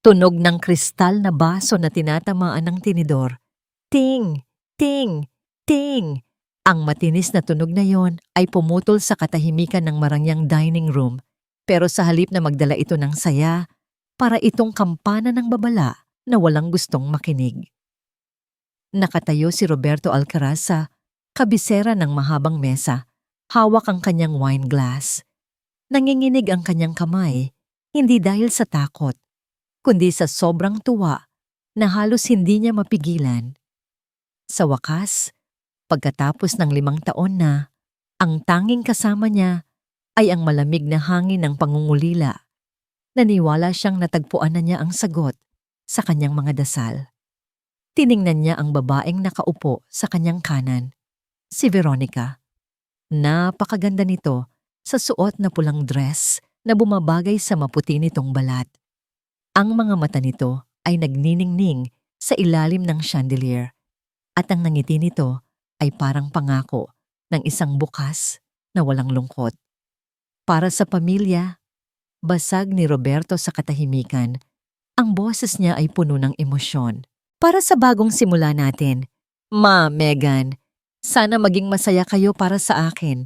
Tunog ng kristal na baso na tinatamaan ng tinidor. Ting! Ting! Ting! Ang matinis na tunog na yon ay pumutol sa katahimikan ng marangyang dining room, pero sa halip na magdala ito ng saya, para itong kampana ng babala na walang gustong makinig. Nakatayo si Roberto Alcaraz sa kabisera ng mahabang mesa, hawak ang kanyang wine glass. Nanginginig ang kanyang kamay, hindi dahil sa takot, kundi sa sobrang tuwa na halos hindi niya mapigilan. Sa wakas, pagkatapos ng 5 taon na, ang tanging kasama niya ay ang malamig na hangin ng pangungulila. Naniwala siyang natagpuan na niya ang sagot sa kanyang mga dasal. Tiningnan niya ang babaeng nakaupo sa kanyang kanan, si Veronica. Napakaganda nito sa suot na pulang dress na bumabagay sa maputi nitong balat. Ang mga mata nito ay nagniningning sa ilalim ng chandelier at ang nangiti nito ay parang pangako ng isang bukas na walang lungkot. Para sa pamilya, basag ni Roberto sa katahimikan, ang boses niya ay puno ng emosyon. Para sa bagong simula natin, Ma, Megan, sana maging masaya kayo para sa akin,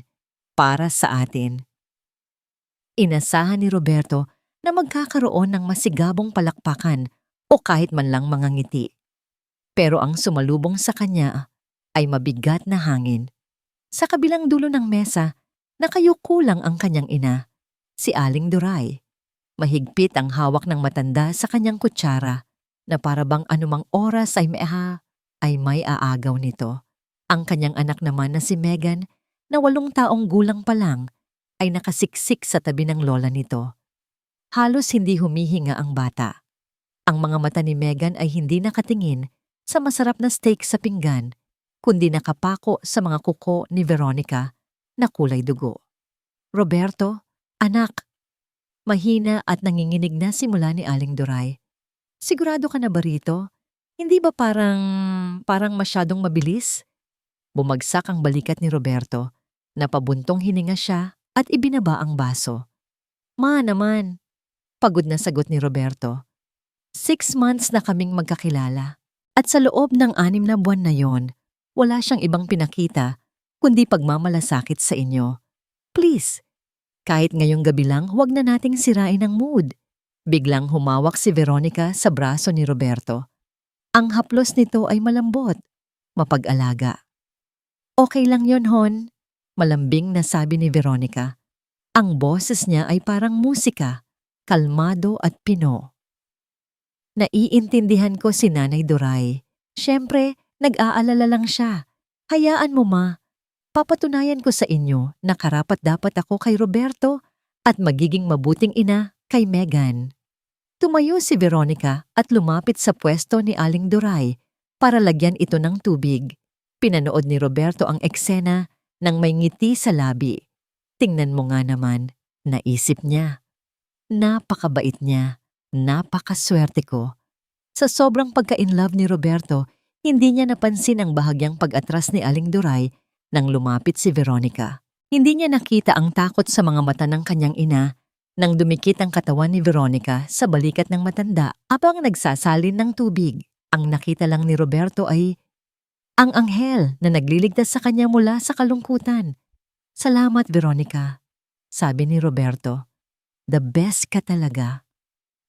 para sa atin. Inasahan ni Roberto na magkakaroon ng masigabong palakpakan o kahit man lang mga ngiti. Pero ang sumalubong sa kanya ay mabigat na hangin. Sa kabilang dulo ng mesa, nakayuko lang ang kanyang ina, si Aling Duray. Mahigpit ang hawak ng matanda sa kanyang kutsara na para bang anumang oras ay may aagaw nito. Ang kanyang anak naman na si Megan, na 8 taong gulang pa lang, ay nakasiksik sa tabi ng lola nito. Halos hindi humihinga ang bata. Ang mga mata ni Megan ay hindi nakatingin sa masarap na steak sa pinggan, kundi nakapako sa mga kuko ni Veronica na kulay dugo. Roberto, anak. Mahina at nanginginig na simula ni Aling Duray. Sigurado ka na ba rito? Hindi ba parang masyadong mabilis? Bumagsak ang balikat ni Roberto. Napabuntong hininga siya at ibinaba ang baso. Ma naman, pagod na sagot ni Roberto. 6 months na kaming magkakilala. At sa loob ng 6 na buwan na yon, wala siyang ibang pinakita kundi pagmamalasakit sa inyo. Please, kahit ngayong gabi lang, huwag na nating sirain ang mood. Biglang humawak si Veronica sa braso ni Roberto. Ang haplos nito ay malambot, mapag-alaga. Okay lang yon, Hon, malambing na sabi ni Veronica. Ang boses niya ay parang musika, kalmado at pino. Naiintindihan ko si Nanay Duray. Siyempre, nag-aalala lang siya. Hayaan mo, Ma. Papatunayan ko sa inyo na karapat-dapat ako kay Roberto at magiging mabuting ina kay Megan. Tumayo si Veronica at lumapit sa pwesto ni Aling Duray para lagyan ito ng tubig. Pinanood ni Roberto ang eksena nang may ngiti sa labi. Tingnan mo nga naman, naisip niya. Napakabait niya, napakaswerte ko. Sa sobrang pagka-inlove ni Roberto, hindi niya napansin ang bahagyang pag-atras ni Aling Duray nang lumapit si Veronica. Hindi niya nakita ang takot sa mga mata ng kanyang ina nang dumikit ang katawan ni Veronica sa balikat ng matanda habang nagsasalin ng tubig. Ang nakita lang ni Roberto ay ang anghel na nagliligtas sa kanya mula sa kalungkutan. Salamat, Veronica, sabi ni Roberto. The best ka talaga.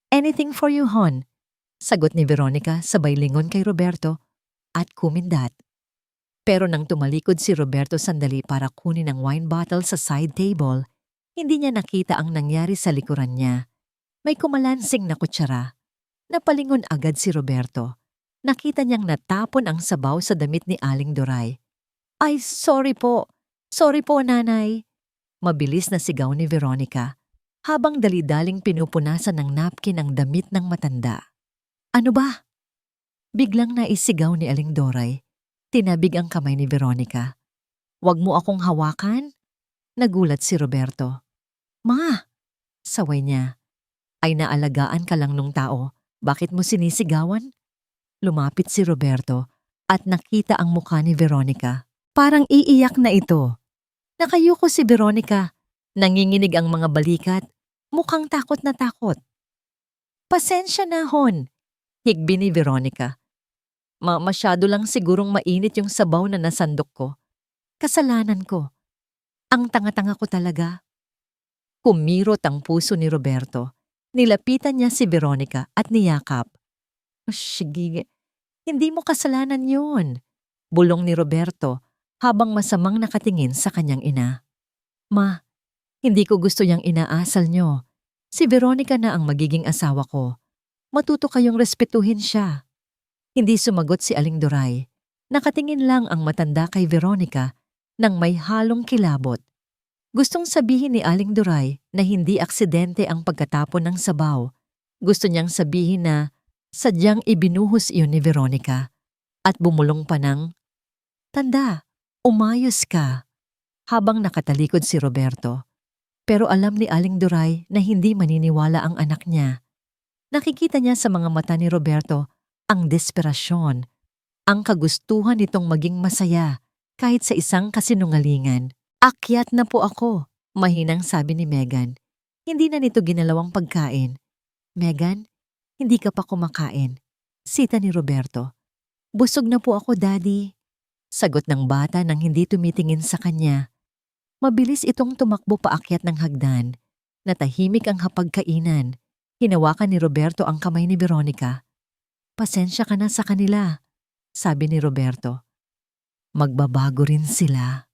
Anything for you, Hon, sagot ni Veronica sabay lingon kay Roberto at kumindat. Pero nang tumalikod si Roberto sandali para kunin ang wine bottle sa side table, hindi niya nakita ang nangyari sa likuran niya. May kumalansing na kutsara. Napalingon agad si Roberto. Nakita niyang natapon ang sabaw sa damit ni Aling Duray. Ay, sorry po. Sorry po, Nanay. Mabilis na sigaw ni Veronica habang dali-daling pinupunasan ng napkin ang damit ng matanda. Ano ba? Biglang naisigaw ni Aling Duray. Tinabig ang kamay ni Veronica. Huwag mo akong hawakan? Nagulat si Roberto. Ma! Saway niya. Ay naalagaan ka lang nung tao. Bakit mo sinisigawan? Lumapit si Roberto at nakita ang mukha ni Veronica. Parang iiyak na ito. Nakayuko si Veronica. Nanginginig ang mga balikat. Mukhang takot na takot. Pasensya na, Hon. Higbi ni Veronica. Masyado lang sigurong mainit yung sabaw na nasandok ko. Kasalanan ko. Ang tanga-tanga ko talaga. Kumirot ang puso ni Roberto. Nilapitan niya si Veronica at niyakap. Sige, hindi mo kasalanan yun. Bulong ni Roberto habang masamang nakatingin sa kanyang ina. Ma, hindi ko gusto yang inaasal nyo. Si Veronica na ang magiging asawa ko. Matuto kayong respetuhin siya. Hindi sumagot si Aling Duray. Nakatingin lang ang matanda kay Veronica nang may halong kilabot. Gustong sabihin ni Aling Duray na hindi aksidente ang pagkatapon ng sabaw. Gusto niyang sabihin na sadyang ibinuhos iyon ni Veronica. At bumulong pa ng, "Tanda, umayos ka," habang nakatalikod si Roberto. Pero alam ni Aling Duray na hindi maniniwala ang anak niya. Nakikita niya sa mga mata ni Roberto ang desperasyon, ang kagustuhan nitong maging masaya kahit sa isang kasinungalingan. "Akyat na po ako," mahinang sabi ni Megan. Hindi na nito ginalawang pagkain. "Megan, hindi ka pa kumakain," sita ni Roberto. "Busog na po ako, Daddy," sagot ng bata nang hindi tumitingin sa kanya. Mabilis itong tumakbo paakyat ng hagdan. Natahimik ang hapagkainan. Hinawakan ni Roberto ang kamay ni Veronica. "Pasensya ka na sa kanila," sabi ni Roberto. "Magbabago rin sila."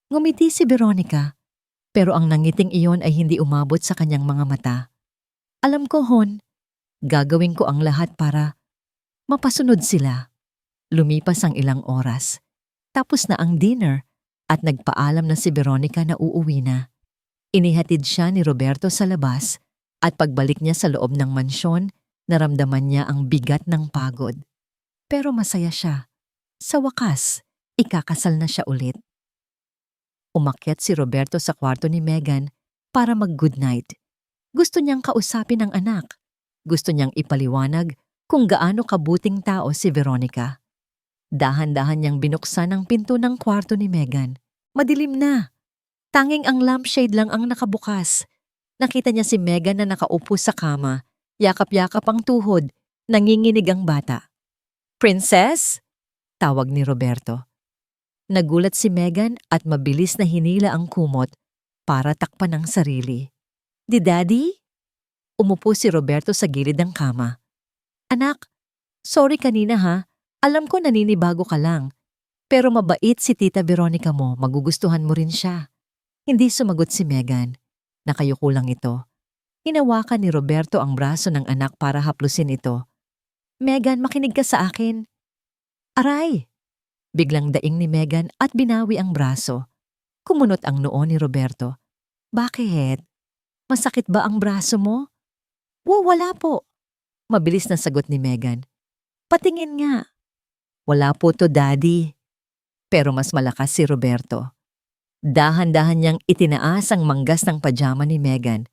Ngumiti si Veronica, pero ang nangiting iyon ay hindi umabot sa kanyang mga mata. "Alam ko, Hon, gagawin ko ang lahat para mapasunod sila." Lumipas ang ilang oras. Tapos na ang dinner at nagpaalam na si Veronica na uuwi na. Inihatid siya ni Roberto sa labas at pagbalik niya sa loob ng mansyon, naramdaman niya ang bigat ng pagod. Pero masaya siya. Sa wakas, ikakasal na siya ulit. Umakyat si Roberto sa kwarto ni Megan para mag-good night. Gusto niyang kausapin ang anak. Gusto niyang ipaliwanag kung gaano kabuting tao si Veronica. Dahan-dahan niyang binuksan ang pinto ng kwarto ni Megan. Madilim na. Tanging ang lampshade lang ang nakabukas. Nakita niya si Megan na nakaupo sa kama. Yakap-yakap ang tuhod. Nanginginig ang bata. "Princess?" tawag ni Roberto. Nagulat si Megan at mabilis na hinila ang kumot para takpan ang sarili. "Di Daddy?" Umupo si Roberto sa gilid ng kama. "Anak, sorry kanina ha. Alam ko naninibago ka lang. Pero mabait si Tita Veronica mo, magugustuhan mo rin siya." Hindi sumagot si Megan. Nakayuko lang ito. Hinawakan ni Roberto ang braso ng anak para haplusin ito. "Megan, makinig ka sa akin." "Aray!" Biglang daing ni Megan at binawi ang braso. Kumunot ang noo ni Roberto. "Bakit? Masakit ba ang braso mo?" Wala po." Mabilis na sagot ni Megan. "Patingin nga." "Wala po to, Daddy." Pero mas malakas si Roberto. Dahan-dahan niyang itinaas ang manggas ng pajama ni Megan.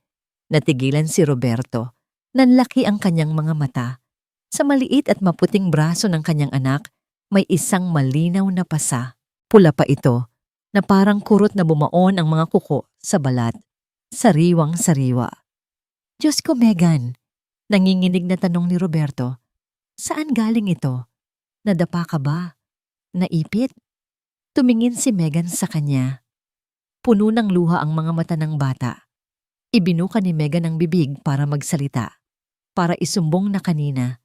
Natigilan si Roberto. Nanlaki ang kanyang mga mata. Sa maliit at maputing braso ng kanyang anak, may isang malinaw na pasa. Pula pa ito, na parang kurot na bumaon ang mga kuko sa balat. Sariwang-sariwa. "Diyos ko, Megan," nanginginig na tanong ni Roberto. "Saan galing ito? Nadapa ka ba? Naipit?" Tumingin si Megan sa kanya. Puno ng luha ang mga mata ng bata. Ibinuka ni Megan ang bibig para magsalita. Para isumbong na kanina.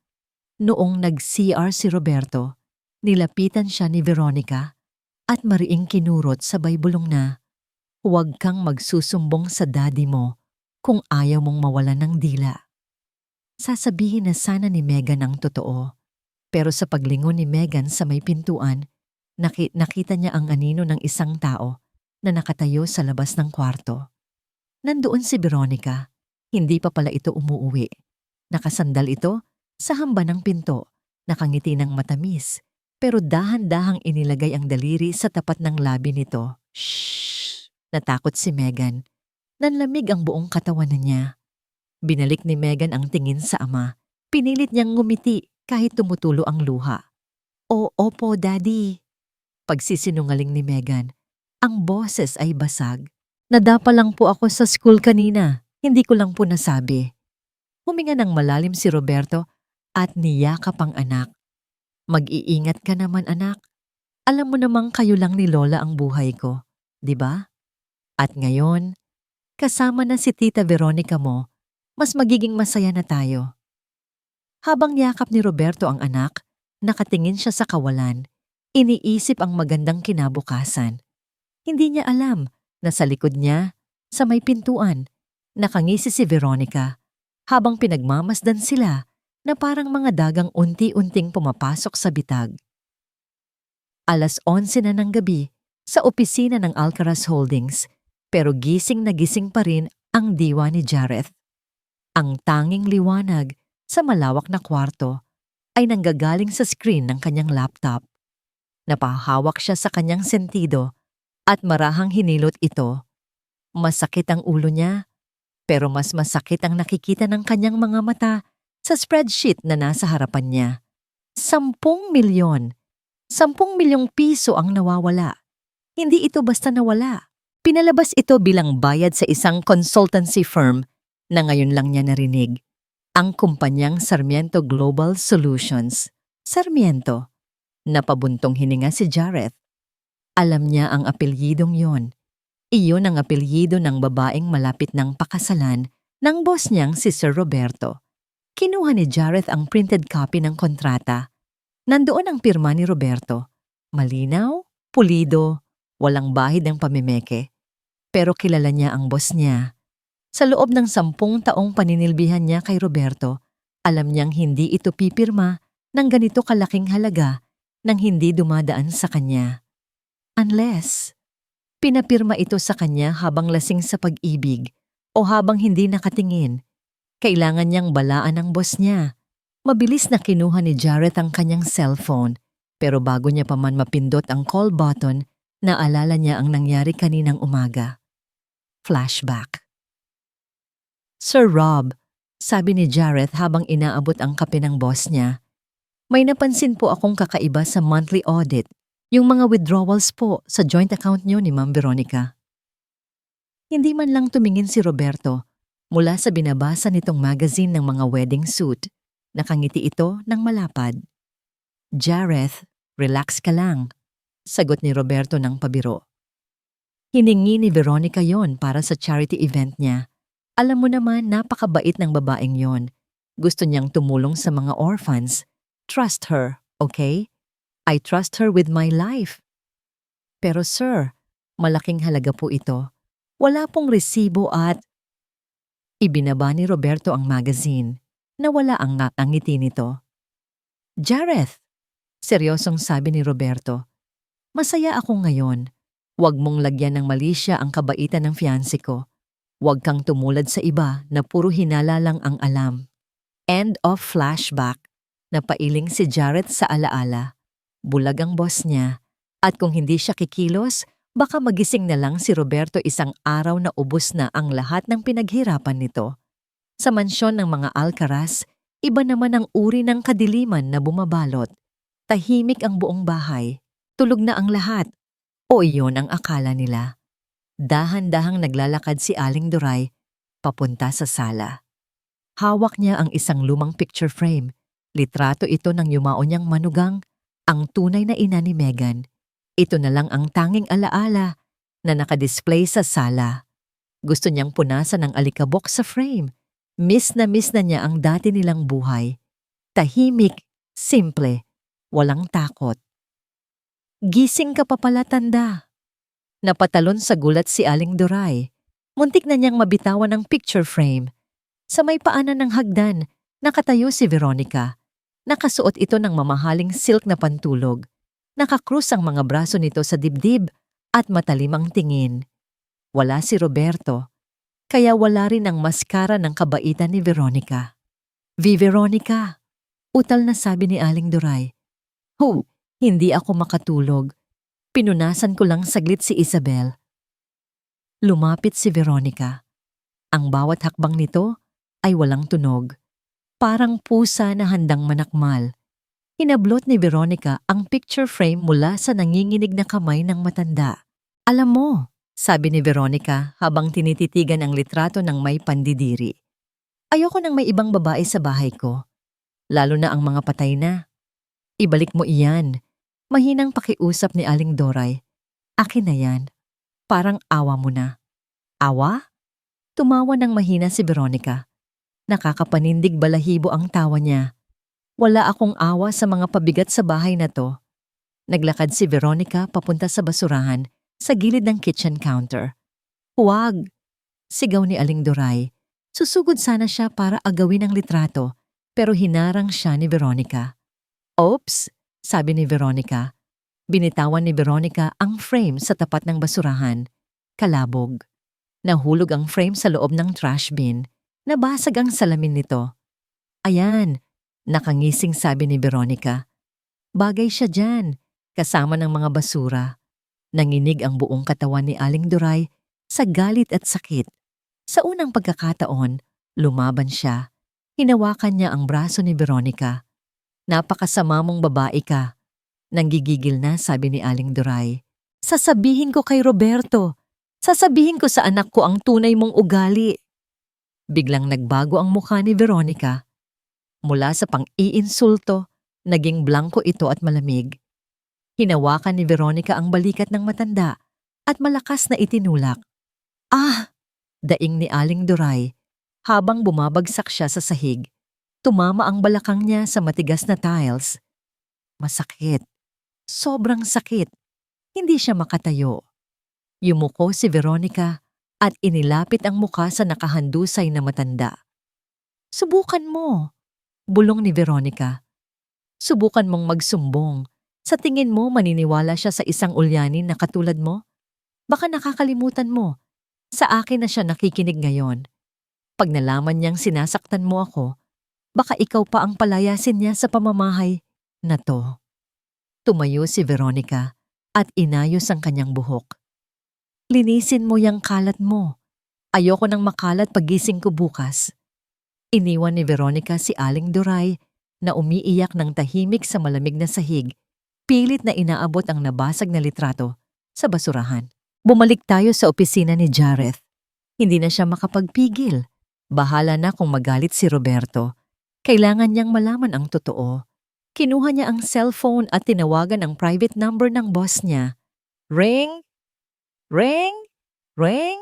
Noong nag-CR si Roberto, nilapitan siya ni Veronica at mariing kinurot sabay bulong na, "Huwag kang magsusumbong sa daddy mo kung ayaw mong mawalan ng dila." Sasabihin na sana ni Megan ang totoo. Pero sa paglingon ni Megan sa may pintuan, nakita niya ang anino ng isang tao na nakatayo sa labas ng kwarto. Nandoon si Veronica. Hindi pa pala ito umuuwi. Nakasandal ito sa hamba ng pinto, nakangiti ng matamis, pero dahan-dahang inilagay ang daliri sa tapat ng labi nito. Shhh! Natakot si Megan. Nanlamig ang buong katawan niya. Binalik ni Megan ang tingin sa ama. Pinilit niyang ngumiti kahit tumutulo ang luha. Opo, Daddy." Pagsisinungaling ni Megan. Ang boses ay basag. "Nadapa lang po ako sa school kanina. Hindi ko lang po nasabi." Huminga ng malalim si Roberto at niyakap ang anak. Mag-iingat ka naman anak. Alam mo namang kayo lang ni Lola ang buhay ko, di ba? At ngayon, kasama na si Tita Veronica mo, mas magiging masaya na tayo. Habang yakap ni Roberto ang anak, nakatingin siya sa kawalan, iniisip ang magandang kinabukasan. Hindi niya alam na sa likod niya, sa may pintuan, nakangisi si Veronica habang pinagmamasdan sila na parang mga dagang unti-unting pumapasok sa bitag. 11:00 na ng gabi sa opisina ng Alcaraz Holdings pero gising na gising pa rin ang diwa ni Jareth. Ang tanging liwanag sa malawak na kwarto ay nanggagaling sa screen ng kanyang laptop. Napahawak siya sa kanyang sentido at marahang hinilot ito. Masakit ang ulo niya, pero mas masakit ang nakikita ng kanyang mga mata sa spreadsheet na nasa harapan niya. 10 milyon. 10 milyong piso ang nawawala. Hindi ito basta nawala. Pinalabas ito bilang bayad sa isang consultancy firm na ngayon lang niya narinig. Ang kumpanyang Sarmiento Global Solutions. Sarmiento. Napabuntong hininga si Jareth. Alam niya ang apelyidong yon. Iyon ang apelyido ng babaeng malapit ng pakasalan ng boss niyang si Sir Roberto. Kinuha ni Jareth ang printed copy ng kontrata. Nandoon ang pirma ni Roberto. Malinaw, pulido, walang bahid ng pamimeke. Pero kilala niya ang boss niya. Sa loob ng 10 taong paninilbihan niya kay Roberto, alam niyang hindi ito pipirma ng ganito kalaking halaga nang hindi dumadaan sa kanya. Unless, pinapirma ito sa kanya habang lasing sa pag-ibig o habang hindi nakatingin. Kailangan niyang balaan ng boss niya. Mabilis na kinuha ni Jareth ang kanyang cellphone, pero bago niya pa man mapindot ang call button, naalala niya ang nangyari kaninang umaga. Flashback. Sir Rob, sabi ni Jareth habang inaabot ang kape ng boss niya, may napansin po akong kakaiba sa monthly audit, yung mga withdrawals po sa joint account niyo ni Ma'am Veronica. Hindi man lang tumingin si Roberto mula sa binabasa nitong magazine ng mga wedding suit. Nakangiti ito ng malapad. Jareth, relax ka lang, sagot ni Roberto ng pabiro. Hiningi ni Veronica yon para sa charity event niya. Alam mo naman, napakabait ng babaeng yon. Gusto niyang tumulong sa mga orphans. Trust her, okay? I trust her with my life. Pero sir, malaking halaga po ito. Wala pong resibo at... Ibinaba ni Roberto ang magazine. Nawala ang ngiti nito. Jareth, seryosong sabi ni Roberto, masaya ako ngayon. Huwag mong lagyan ng malisya ang kabaitan ng fiancé ko. Huwag kang tumulad sa iba na puro hinala lang ang alam. End of flashback. Napailing si Jareth sa alaala. Bulag ang boss niya. At kung hindi siya kikilos, baka magising na lang si Roberto isang araw na ubos na ang lahat ng pinaghirapan nito. Sa mansyon ng mga Alcaraz, iba naman ang uri ng kadiliman na bumabalot. Tahimik ang buong bahay. Tulog na ang lahat. O iyon ang akala nila. Dahan-dahang naglalakad si Aling Duray papunta sa sala. Hawak niya ang isang lumang picture frame. Litrato ito ng yumao niyang manugang, ang tunay na ina ni Megan. Ito na lang ang tanging alaala na nakadisplay sa sala. Gusto niyang punasan ng alikabok sa frame. Miss na niya ang dati nilang buhay. Tahimik, simple, walang takot. Gising ka pa pala, tanda. Napatalon sa gulat si Aling Duray. Muntik na niyang mabitawan ang picture frame. Sa may paanan ng hagdan, nakatayo si Veronica. Nakasuot ito ng mamahaling silk na pantulog. Nakakrus ang mga braso nito sa dibdib at matalim ang tingin. Wala si Roberto. Kaya wala rin ang maskara ng kabaitan ni Veronica. Veronica, utal na sabi ni Aling Duray. Hindi ako makatulog. Pinunasan ko lang saglit si Isabel. Lumapit si Veronica. Ang bawat hakbang nito ay walang tunog. Parang pusa na handang manakmal. Hinablot ni Veronica ang picture frame mula sa nanginginig na kamay ng matanda. Alam mo, sabi ni Veronica habang tinititigan ang litrato ng may pandidiri. Ayoko nang may ibang babae sa bahay ko, lalo na ang mga patay na. Ibalik mo iyan. Mahinang pakiusap ni Aling Doray. Akin na yan. Parang awa mo na. Awa? Tumawa ng mahina si Veronica. Nakakapanindig balahibo ang tawa niya. Wala akong awa sa mga pabigat sa bahay na to. Naglakad si Veronica papunta sa basurahan sa gilid ng kitchen counter. Huwag! Sigaw ni Aling Doray. Susugod sana siya para agawin ang litrato pero hinarang siya ni Veronica. Oops! Sabi ni Veronica. Binitawan ni Veronica ang frame sa tapat ng basurahan. Kalabog. Nahulog ang frame sa loob ng trash bin. Nabasag ang salamin nito. Ayan, nakangising sabi ni Veronica. Bagay siya dyan, kasama ng mga basura. Nanginig ang buong katawan ni Aling Doray sa galit at sakit. Sa unang pagkakataon, lumaban siya. Hinawakan niya ang braso ni Veronica. Napakasama mong babae ka. Nanggigigil na sabi ni Aling Doray. Sasabihin ko kay Roberto. Sasabihin ko sa anak ko ang tunay mong ugali. Biglang nagbago ang mukha ni Veronica. Mula sa pang-iinsulto, naging blanko ito at malamig. Hinawakan ni Veronica ang balikat ng matanda at malakas na itinulak. Ah! Daing ni Aling Doray. Habang bumabagsak siya sa sahig, tumama ang balakang niya sa matigas na tiles. Masakit. Sobrang sakit. Hindi siya makatayo. Yumuko si Veronica at inilapit ang mukha sa nakahandusay na matanda. Subukan mo, bulong ni Veronica. Subukan mong magsumbong. Sa tingin mo maniniwala siya sa isang ulyanin na katulad mo? Baka nakakalimutan mo. Sa akin na siya nakikinig ngayon. Pag nalaman niyang sinasaktan mo ako, baka ikaw pa ang palayasin niya sa pamamahay na to. Tumayo si Veronica at inayos ang kanyang buhok. Linisin mo yang kalat mo. Ayoko nang makalat pagising ko bukas. Iniwan ni Veronica si Aling Doray na umiiyak ng tahimik sa malamig na sahig, pilit na inaabot ang nabasag na litrato sa basurahan. Bumalik tayo sa opisina ni Jareth. Hindi na siya makapagpigil. Bahala na kung magalit si Roberto. Kailangan niyang malaman ang totoo. Kinuha niya ang cellphone at tinawagan ang private number ng boss niya. Ring! Ring! Ring!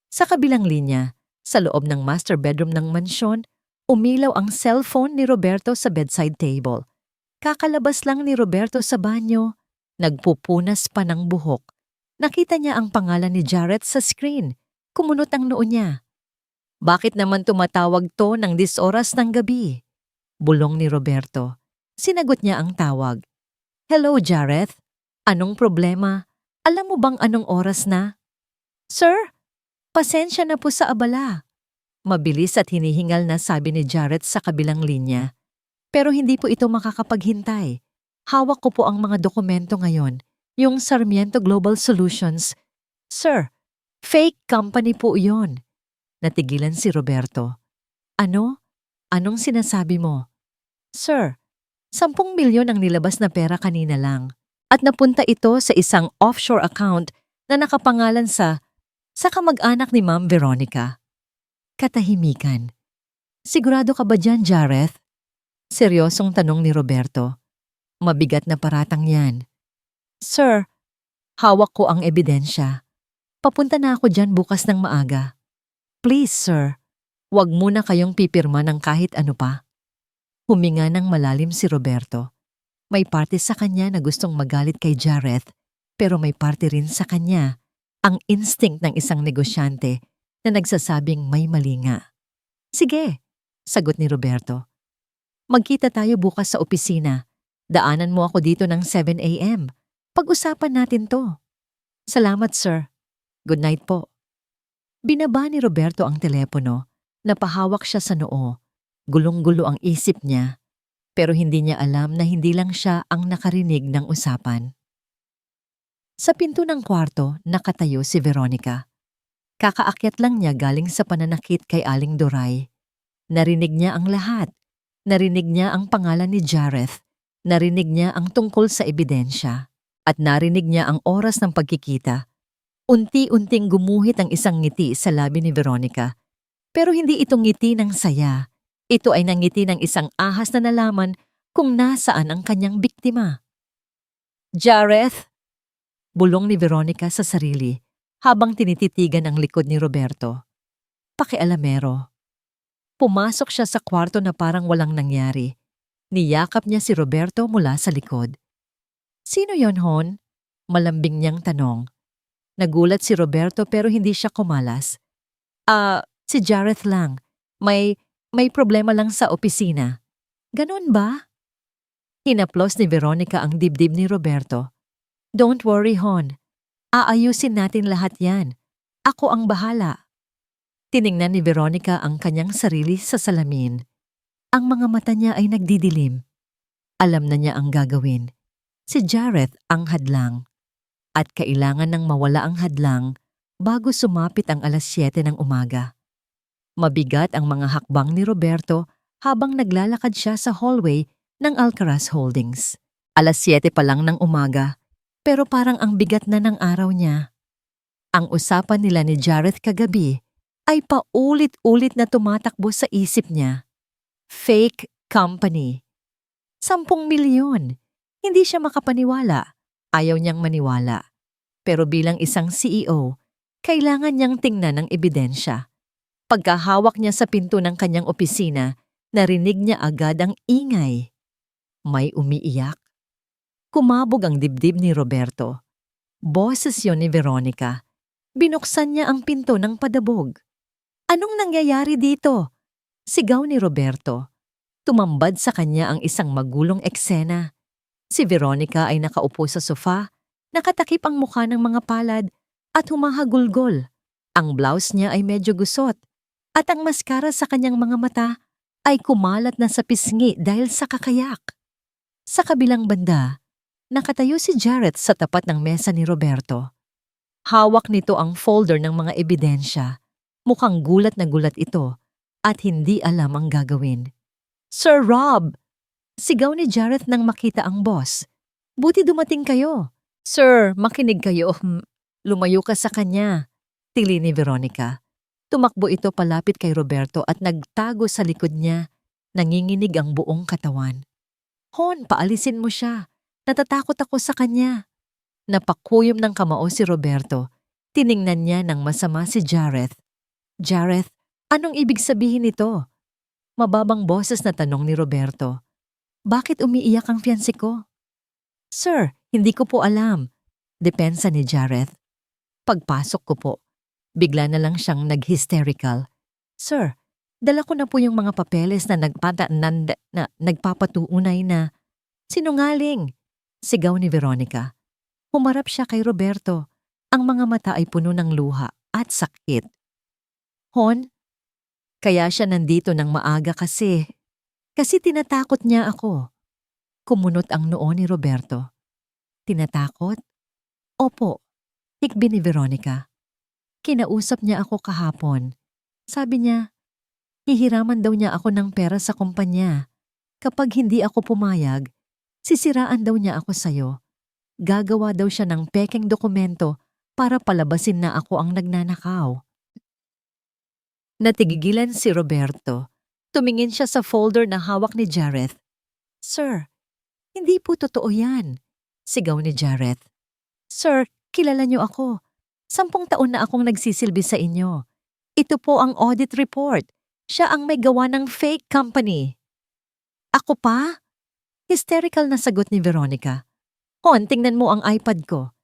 Sa kabilang linya, sa loob ng master bedroom ng mansyon, umilaw ang cellphone ni Roberto sa bedside table. Kakalabas lang ni Roberto sa banyo, nagpupunas pa ng buhok. Nakita niya ang pangalan ni Jareth sa screen. Kumunot ang noo niya. Bakit naman tumatawag to ng 10 oras ng gabi? Bulong ni Roberto. Sinagot niya ang tawag. Hello, Jareth. Anong problema? Alam mo bang anong oras na? Sir, pasensya na po sa abala. Mabilis at hinihingal na sabi ni Jareth sa kabilang linya. Pero hindi po ito makakapaghintay. Hawak ko po ang mga dokumento ngayon, yung Sarmiento Global Solutions. Sir, fake company po iyon. Natigilan si Roberto. Ano? Anong sinasabi mo? Sir, 10 milyon ang nilabas na pera kanina lang. At napunta ito sa isang offshore account na nakapangalan sa kamag-anak ni Ma'am Veronica. Katahimikan. Sigurado ka ba dyan, Jareth? Seryosong tanong ni Roberto. Mabigat na paratang yan. Sir, hawak ko ang ebidensya. Papunta na ako dyan bukas ng maaga. Please, sir, huwag muna kayong pipirma ng kahit ano pa. Huminga ng malalim si Roberto. May parte sa kanya na gustong magalit kay Jareth, pero may parte rin sa kanya ang instinct ng isang negosyante na nagsasabing may mali nga. Sige, sagot ni Roberto. Magkita tayo bukas sa opisina. Daanan mo ako dito ng 7 a.m. Pag-usapan natin to. Salamat, sir. Good night po. Binaba ni Roberto ang telepono. Napahawak siya sa noo. Gulong-gulo ang isip niya. Pero hindi niya alam na hindi lang siya ang nakarinig ng usapan. Sa pinto ng kwarto, nakatayo si Veronica. Kakaakyat lang niya galing sa pananakit kay Aling Doray. Narinig niya ang lahat. Narinig niya ang pangalan ni Jareth. Narinig niya ang tungkol sa ebidensya. At narinig niya ang oras ng pagkikita. Unti-unting gumuhit ang isang ngiti sa labi ni Veronica. Pero hindi ito ngiti ng saya. Ito ay nangiti ng isang ahas na nalaman kung nasaan ang kanyang biktima. Jareth! Bulong ni Veronica sa sarili habang tinititigan ang likod ni Roberto. Pakialamero. Pumasok siya sa kwarto na parang walang nangyari. Niyakap niya si Roberto mula sa likod. Sino yon, Hon? Malambing niyang tanong. Nagulat si Roberto pero hindi siya kumalas. Si Jareth lang. May problema lang sa opisina. Ganon ba? Hinaplos ni Veronica ang dibdib ni Roberto. Don't worry, Hon. Aayusin natin lahat yan. Ako ang bahala. Tiningnan ni Veronica ang kanyang sarili sa salamin. Ang mga mata niya ay nagdidilim. Alam na niya ang gagawin. Si Jareth ang hadlang. At kailangan nang mawala ang hadlang bago sumapit ang 7:00 ng umaga. Mabigat ang mga hakbang ni Roberto habang naglalakad siya sa hallway ng Alcaraz Holdings. 7:00 pa lang ng umaga, pero parang ang bigat na ng araw niya. Ang usapan nila ni Jareth kagabi ay paulit-ulit na tumatakbo sa isip niya. Fake company. 10 milyon. Hindi siya makapaniwala. Ayaw niyang maniwala. Pero bilang isang CEO, kailangan niyang tingnan ang ebidensya. Pagkahawak niya sa pinto ng kanyang opisina, narinig niya agad ang ingay. May umiiyak. Kumabog ang dibdib ni Roberto. Boses yon ni Veronica. Binuksan niya ang pinto ng padabog. Anong nangyayari dito? Sigaw ni Roberto. Tumambad sa kanya ang isang magulong eksena. Si Veronica ay nakaupo sa sofa, nakatakip ang mukha ng mga palad at humahagulgol. Ang blouse niya ay medyo gusot at ang maskara sa kanyang mga mata ay kumalat na sa pisngi dahil sa kakayak. Sa kabilang banda, nakatayo si Jareth sa tapat ng mesa ni Roberto. Hawak nito ang folder ng mga ebidensya. Mukhang gulat na gulat ito at hindi alam ang gagawin. Sir Rob! Sigaw ni Jareth nang makita ang boss. Buti dumating kayo. Sir, makinig kayo. Lumayo ka sa kanya. Tili ni Veronica. Tumakbo ito palapit kay Roberto at nagtago sa likod niya. Nanginginig ang buong katawan. Hon, paalisin mo siya. Natatakot ako sa kanya. Napakuyom ng kamao si Roberto. Tiningnan niya ng masama si Jareth. Jareth, anong ibig sabihin nito? Mababang boses na tanong ni Roberto. Bakit umiiyak ang fiancé ko? Sir, hindi ko po alam. Depensa ni Jareth. Pagpasok ko po, bigla na lang siyang nag-hysterical. Sir, dala ko na po yung mga papeles na nagpapatuunay na sinungaling. Sigaw ni Veronica. Humarap siya kay Roberto. Ang mga mata ay puno ng luha at sakit. Hon, kaya siya nandito ng maaga kasi tinatakot niya ako. Kumunot ang noo ni Roberto. Tinatakot? Opo, hikbi ni Veronica. Kinausap niya ako kahapon. Sabi niya, hihiraman daw niya ako ng pera sa kumpanya. Kapag hindi ako pumayag, sisiraan daw niya ako sayo. Gagawa daw siya ng pekeng dokumento para palabasin na ako ang nagnanakaw. Natigigilan si Roberto. Tumingin siya sa folder na hawak ni Jareth. Sir, hindi po totoo yan. Sigaw ni Jareth. Sir, kilala niyo ako. 10 taon na akong nagsisilbi sa inyo. Ito po ang audit report. Siya ang may gawa ng fake company. Ako pa? Hysterical na sagot ni Veronica. Hon, tingnan mo ang iPad ko.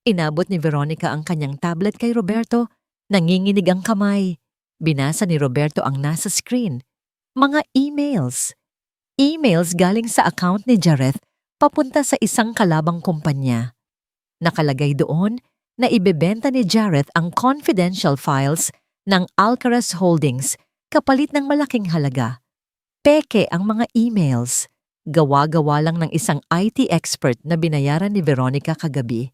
Inabot ni Veronica ang kanyang tablet kay Roberto. Nanginginig ang kamay. Binasa ni Roberto ang nasa screen. Mga emails. Emails galing sa account ni Jareth papunta sa isang kalabang kumpanya. Nakalagay doon na ibebenta ni Jareth ang confidential files ng Alcaraz Holdings kapalit ng malaking halaga. Peke ang mga emails. Gawa-gawa lang ng isang IT expert na binayaran ni Veronica kagabi.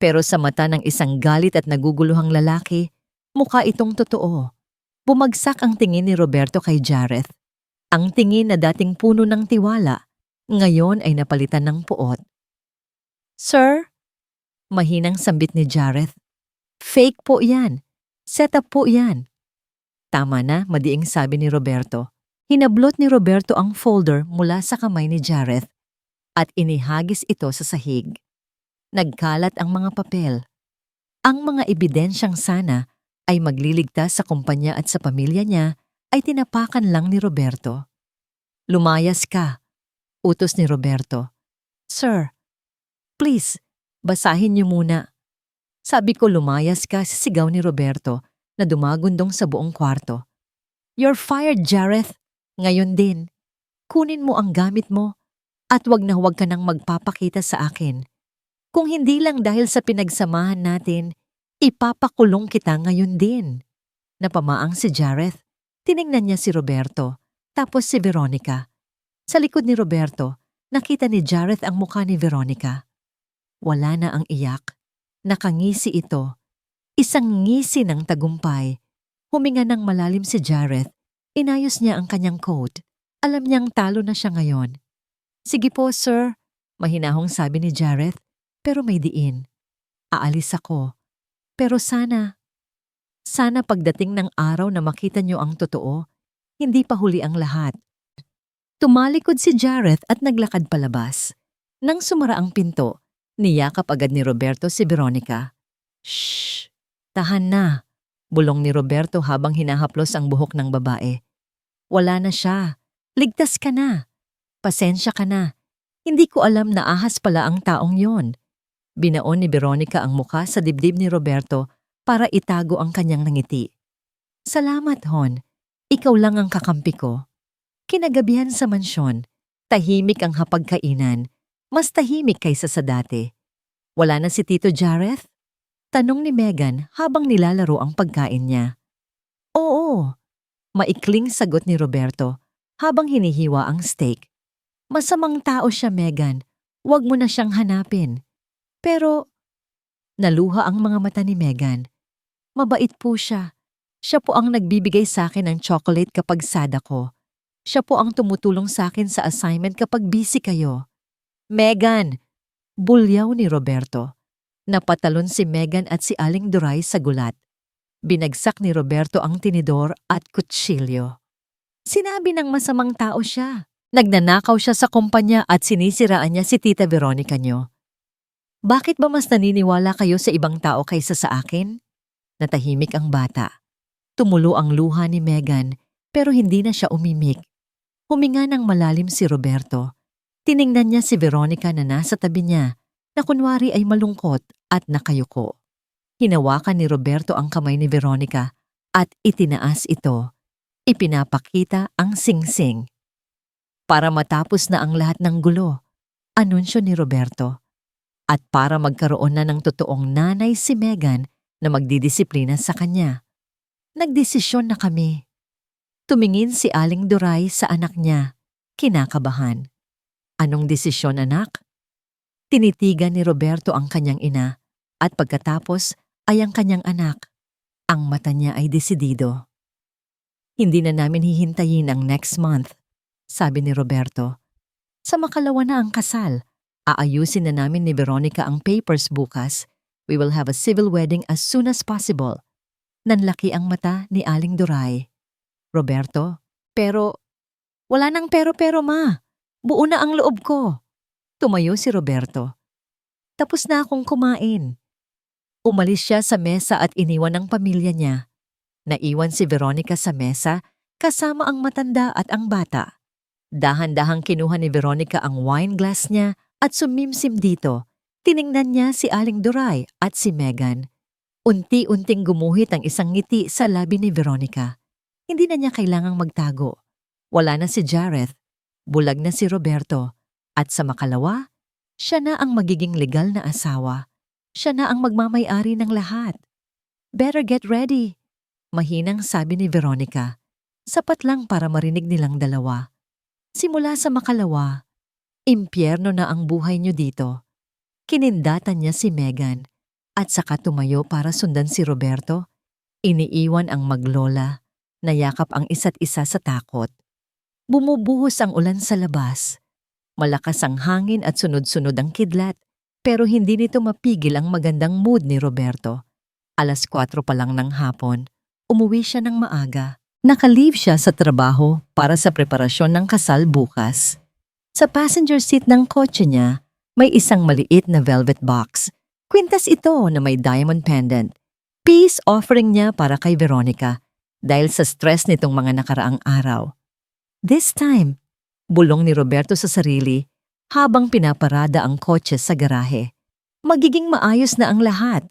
Pero sa mata ng isang galit at naguguluhang lalaki, mukha itong totoo. Bumagsak ang tingin ni Roberto kay Jareth. Ang tingin na dating puno ng tiwala, ngayon ay napalitan ng puot. Sir? Mahinang sambit ni Jareth. Fake po yan. Setup po yan. Tama na, madiing sabi ni Roberto. Hinablot ni Roberto ang folder mula sa kamay ni Jareth at inihagis ito sa sahig. Nagkalat ang mga papel. Ang mga ebidensyang sana ay magliligtas sa kumpanya at sa pamilya niya ay tinapakan lang ni Roberto. Lumayas ka, utos ni Roberto. Sir, please, basahin niyo muna. Sabi ko lumayas ka, sisigaw ni Roberto na dumagundong sa buong kwarto. You're fired, Jareth. Ngayon din. Kunin mo ang gamit mo at wag na wag ka nang magpapakita sa akin. Kung hindi lang dahil sa pinagsamahan natin, ipapakulong kita ngayon din. Napamaang si Jareth. Tiningnan niya si Roberto, tapos si Veronica. Sa likod ni Roberto, nakita ni Jareth ang mukha ni Veronica. Wala na ang iyak. Nakangisi ito. Isang ngisi ng tagumpay. Huminga ng malalim si Jareth. Inayos niya ang kanyang coat. Alam niyang talo na siya ngayon. Sige po, sir. Mahinahong sabi ni Jareth, pero may diin. Aalis ako. Pero sana pagdating ng araw na makita niyo ang totoo, hindi pa huli ang lahat. Tumalikod si Jareth at naglakad palabas. Nang sumara ang pinto, niyakap agad ni Roberto si Veronica. Shh! Tahan na! Bulong ni Roberto habang hinahaplos ang buhok ng babae. Wala na siya. Ligtas ka na. Pasensya ka na. Hindi ko alam na ahas pala ang taong yon. Binaon ni Veronica ang mukha sa dibdib ni Roberto para itago ang kanyang ngiti. Salamat, Hon. Ikaw lang ang kakampi ko. Kinagabihan sa mansyon, tahimik ang hapagkainan, mas tahimik kaysa sa dati. Wala na si Tito Jareth? Tanong ni Megan habang nilalaro ang pagkain niya. Oo, maikling sagot ni Roberto habang hinihiwa ang steak. Masamang tao siya, Megan. Huwag mo na siyang hanapin. Pero, naluha ang mga mata ni Megan. Mabait po siya. Siya po ang nagbibigay sa akin ng chocolate kapag sad ako. Siya po ang tumutulong sa akin sa assignment kapag busy kayo. Megan! Bulyaw ni Roberto. Napatalon si Megan at si Aling Duray sa gulat. Binagsak ni Roberto ang tinidor at kutsilyo. Sinabi ng masamang tao siya. Nagnanakaw siya sa kumpanya at sinisiraan niya si Tita Veronica niyo. Bakit ba mas naniniwala kayo sa ibang tao kaysa sa akin? Natahimik ang bata. Tumulo ang luha ni Megan pero hindi na siya umimik. Huminga ng malalim si Roberto. Tiningnan niya si Veronica na nasa tabi niya na kunwari ay malungkot at nakayuko. Hinawakan ni Roberto ang kamay ni Veronica at itinaas ito. Ipinapakita ang singsing. Para matapos na ang lahat ng gulo, anunsyo ni Roberto. At para magkaroon na ng totoong nanay si Megan na magdidisiplina sa kanya. Nagdesisyon na kami. Tumingin si Aling Duray sa anak niya, kinakabahan. Anong desisyon, anak? Tinitigan ni Roberto ang kanyang ina at pagkatapos ay ang kanyang anak. Ang mata niya ay desidido. Hindi na namin hihintayin ang next month, sabi ni Roberto. Sa makalawa na ang kasal, aayusin na namin ni Veronica ang papers bukas. We will have a civil wedding as soon as possible. Nanlaki ang mata ni Aling Duray. Roberto, pero wala nang pero ma. Buo na ang loob ko. Tumayo si Roberto. Tapos na akong kumain. Umalis siya sa mesa at iniwan ang pamilya niya. Naiwan si Veronica sa mesa kasama ang matanda at ang bata. Dahan-dahang kinuha ni Veronica ang wine glass niya at sumimsim dito. Tiningnan niya si Aling Duray at si Megan. Unti-unting gumuhit ang isang ngiti sa labi ni Veronica. Hindi na niya kailangang magtago. Wala na si Jareth, bulag na si Roberto, at sa makalawa, siya na ang magiging legal na asawa. Siya na ang magmamay-ari ng lahat. Better get ready, mahinang sabi ni Veronica. Sapat lang para marinig nilang dalawa. Simula sa makalawa, impyerno na ang buhay niyo dito. Kinindatan niya si Megan at saka tumayo para sundan si Roberto. Iniiwan ang maglola, nayakap ang isa't isa sa takot. Bumubuhos ang ulan sa labas. Malakas ang hangin at sunod-sunod ang kidlat, pero hindi nito mapigil ang magandang mood ni Roberto. 4:00 pa lang ng hapon, umuwi siya ng maaga. Naka-leave siya sa trabaho para sa preparasyon ng kasal bukas. Sa passenger seat ng kotse niya, may isang maliit na velvet box. Kwintas ito na may diamond pendant. Peace offering niya para kay Veronica dahil sa stress nitong mga nakaraang araw. This time, bulong ni Roberto sa sarili habang pinaparada ang kotse sa garahe. Magiging maayos na ang lahat.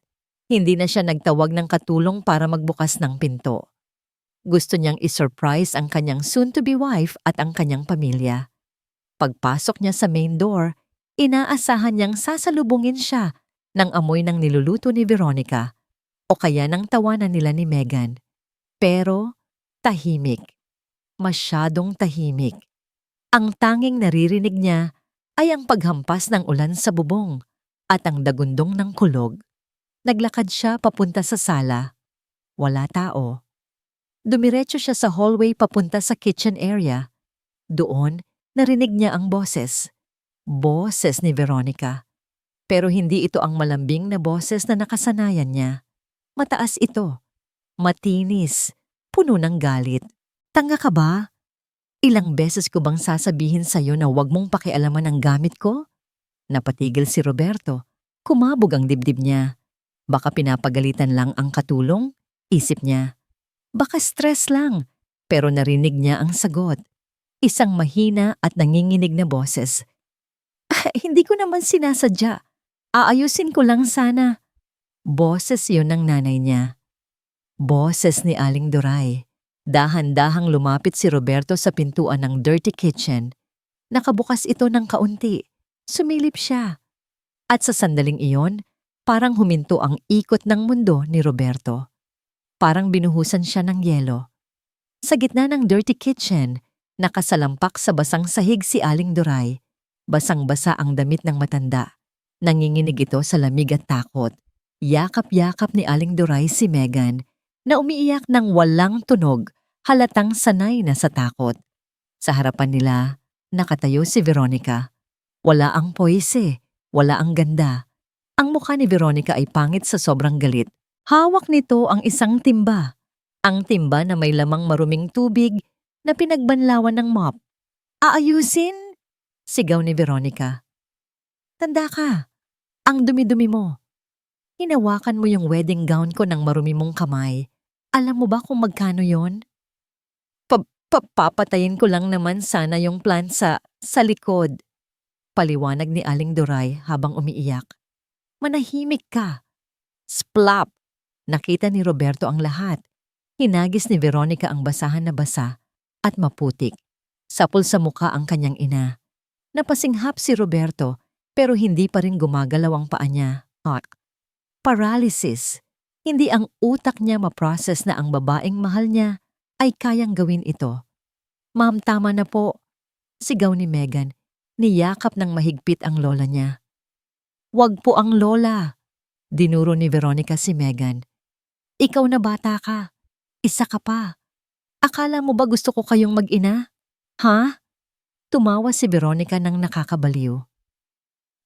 Hindi na siya nagtawag ng katulong para magbukas ng pinto. Gusto niyang isurprise ang kanyang soon-to-be wife at ang kanyang pamilya. Pagpasok niya sa main door, inaasahan niyang sasalubungin siya ng amoy ng niluluto ni Veronica o kaya ng tawanan nila ni Megan. Pero tahimik. Masyadong tahimik. Ang tanging naririnig niya ay ang paghampas ng ulan sa bubong at ang dagundong ng kulog. Naglakad siya papunta sa sala. Wala tao. Dumiretso siya sa hallway papunta sa kitchen area. Doon, narinig niya ang boses. Boses ni Veronica. Pero hindi ito ang malambing na boses na nakasanayan niya. Mataas ito. Matinis. Puno ng galit. Tanga ka ba? Ilang beses ko bang sasabihin sa'yo na huwag mong pakialaman ang gamit ko? Napatigil si Roberto. Kumabog ang dibdib niya. Baka pinapagalitan lang ang katulong? Isip niya. Baka stress lang. Pero narinig niya ang sagot. Isang mahina at nanginginig na boses. Hindi ko naman sinasadya. Aayusin ko lang sana. Boses yun ng nanay niya. Boses ni Aling Duray. Dahan-dahang lumapit si Roberto sa pintuan ng dirty kitchen. Nakabukas ito ng kaunti. Sumilip siya. At sa sandaling iyon, parang huminto ang ikot ng mundo ni Roberto. Parang binuhusan siya ng yelo. Sa gitna ng dirty kitchen, nakasalampak sa basang sahig si Aling Duray. Basang-basa ang damit ng matanda. Nanginginig ito sa lamig at takot. Yakap-yakap ni Aling Duray si Megan na umiiyak ng walang tunog, halatang sanay na sa takot. Sa harapan nila, nakatayo si Veronica. Wala ang poise, wala ang ganda. Ang mukha ni Veronica ay pangit sa sobrang galit. Hawak nito ang isang timba. Ang timba na may lamang maruming tubig na pinagbanlawan ng mop. Aayusin? Sigaw ni Veronica. Tanda ka, ang dumi-dumi mo. Hinawakan mo yung wedding gown ko ng marumi mong kamay. Alam mo ba kung magkano yon? Papatayin ko lang naman sana yung plant sa likod. Paliwanag ni Aling Duray habang umiiyak. Manahimik ka. Splap! Nakita ni Roberto ang lahat. Hinagis ni Veronica ang basahan na basa at maputik. Sapol sa muka ang kanyang ina. Napasinghap si Roberto pero hindi pa rin gumagalaw ang paa niya. Paralysis. Hindi ang utak niya ma-process na ang babaeng mahal niya ay kayang gawin ito. Ma'am, tama na po. Sigaw ni Megan. Niyakap ng mahigpit ang lola niya. Wag po ang lola. Dinuro ni Veronica si Megan. Ikaw na bata ka. Isa ka pa. Akala mo ba gusto ko kayong mag-ina? Ha? Tumawa si Veronica ng nakakabaliw.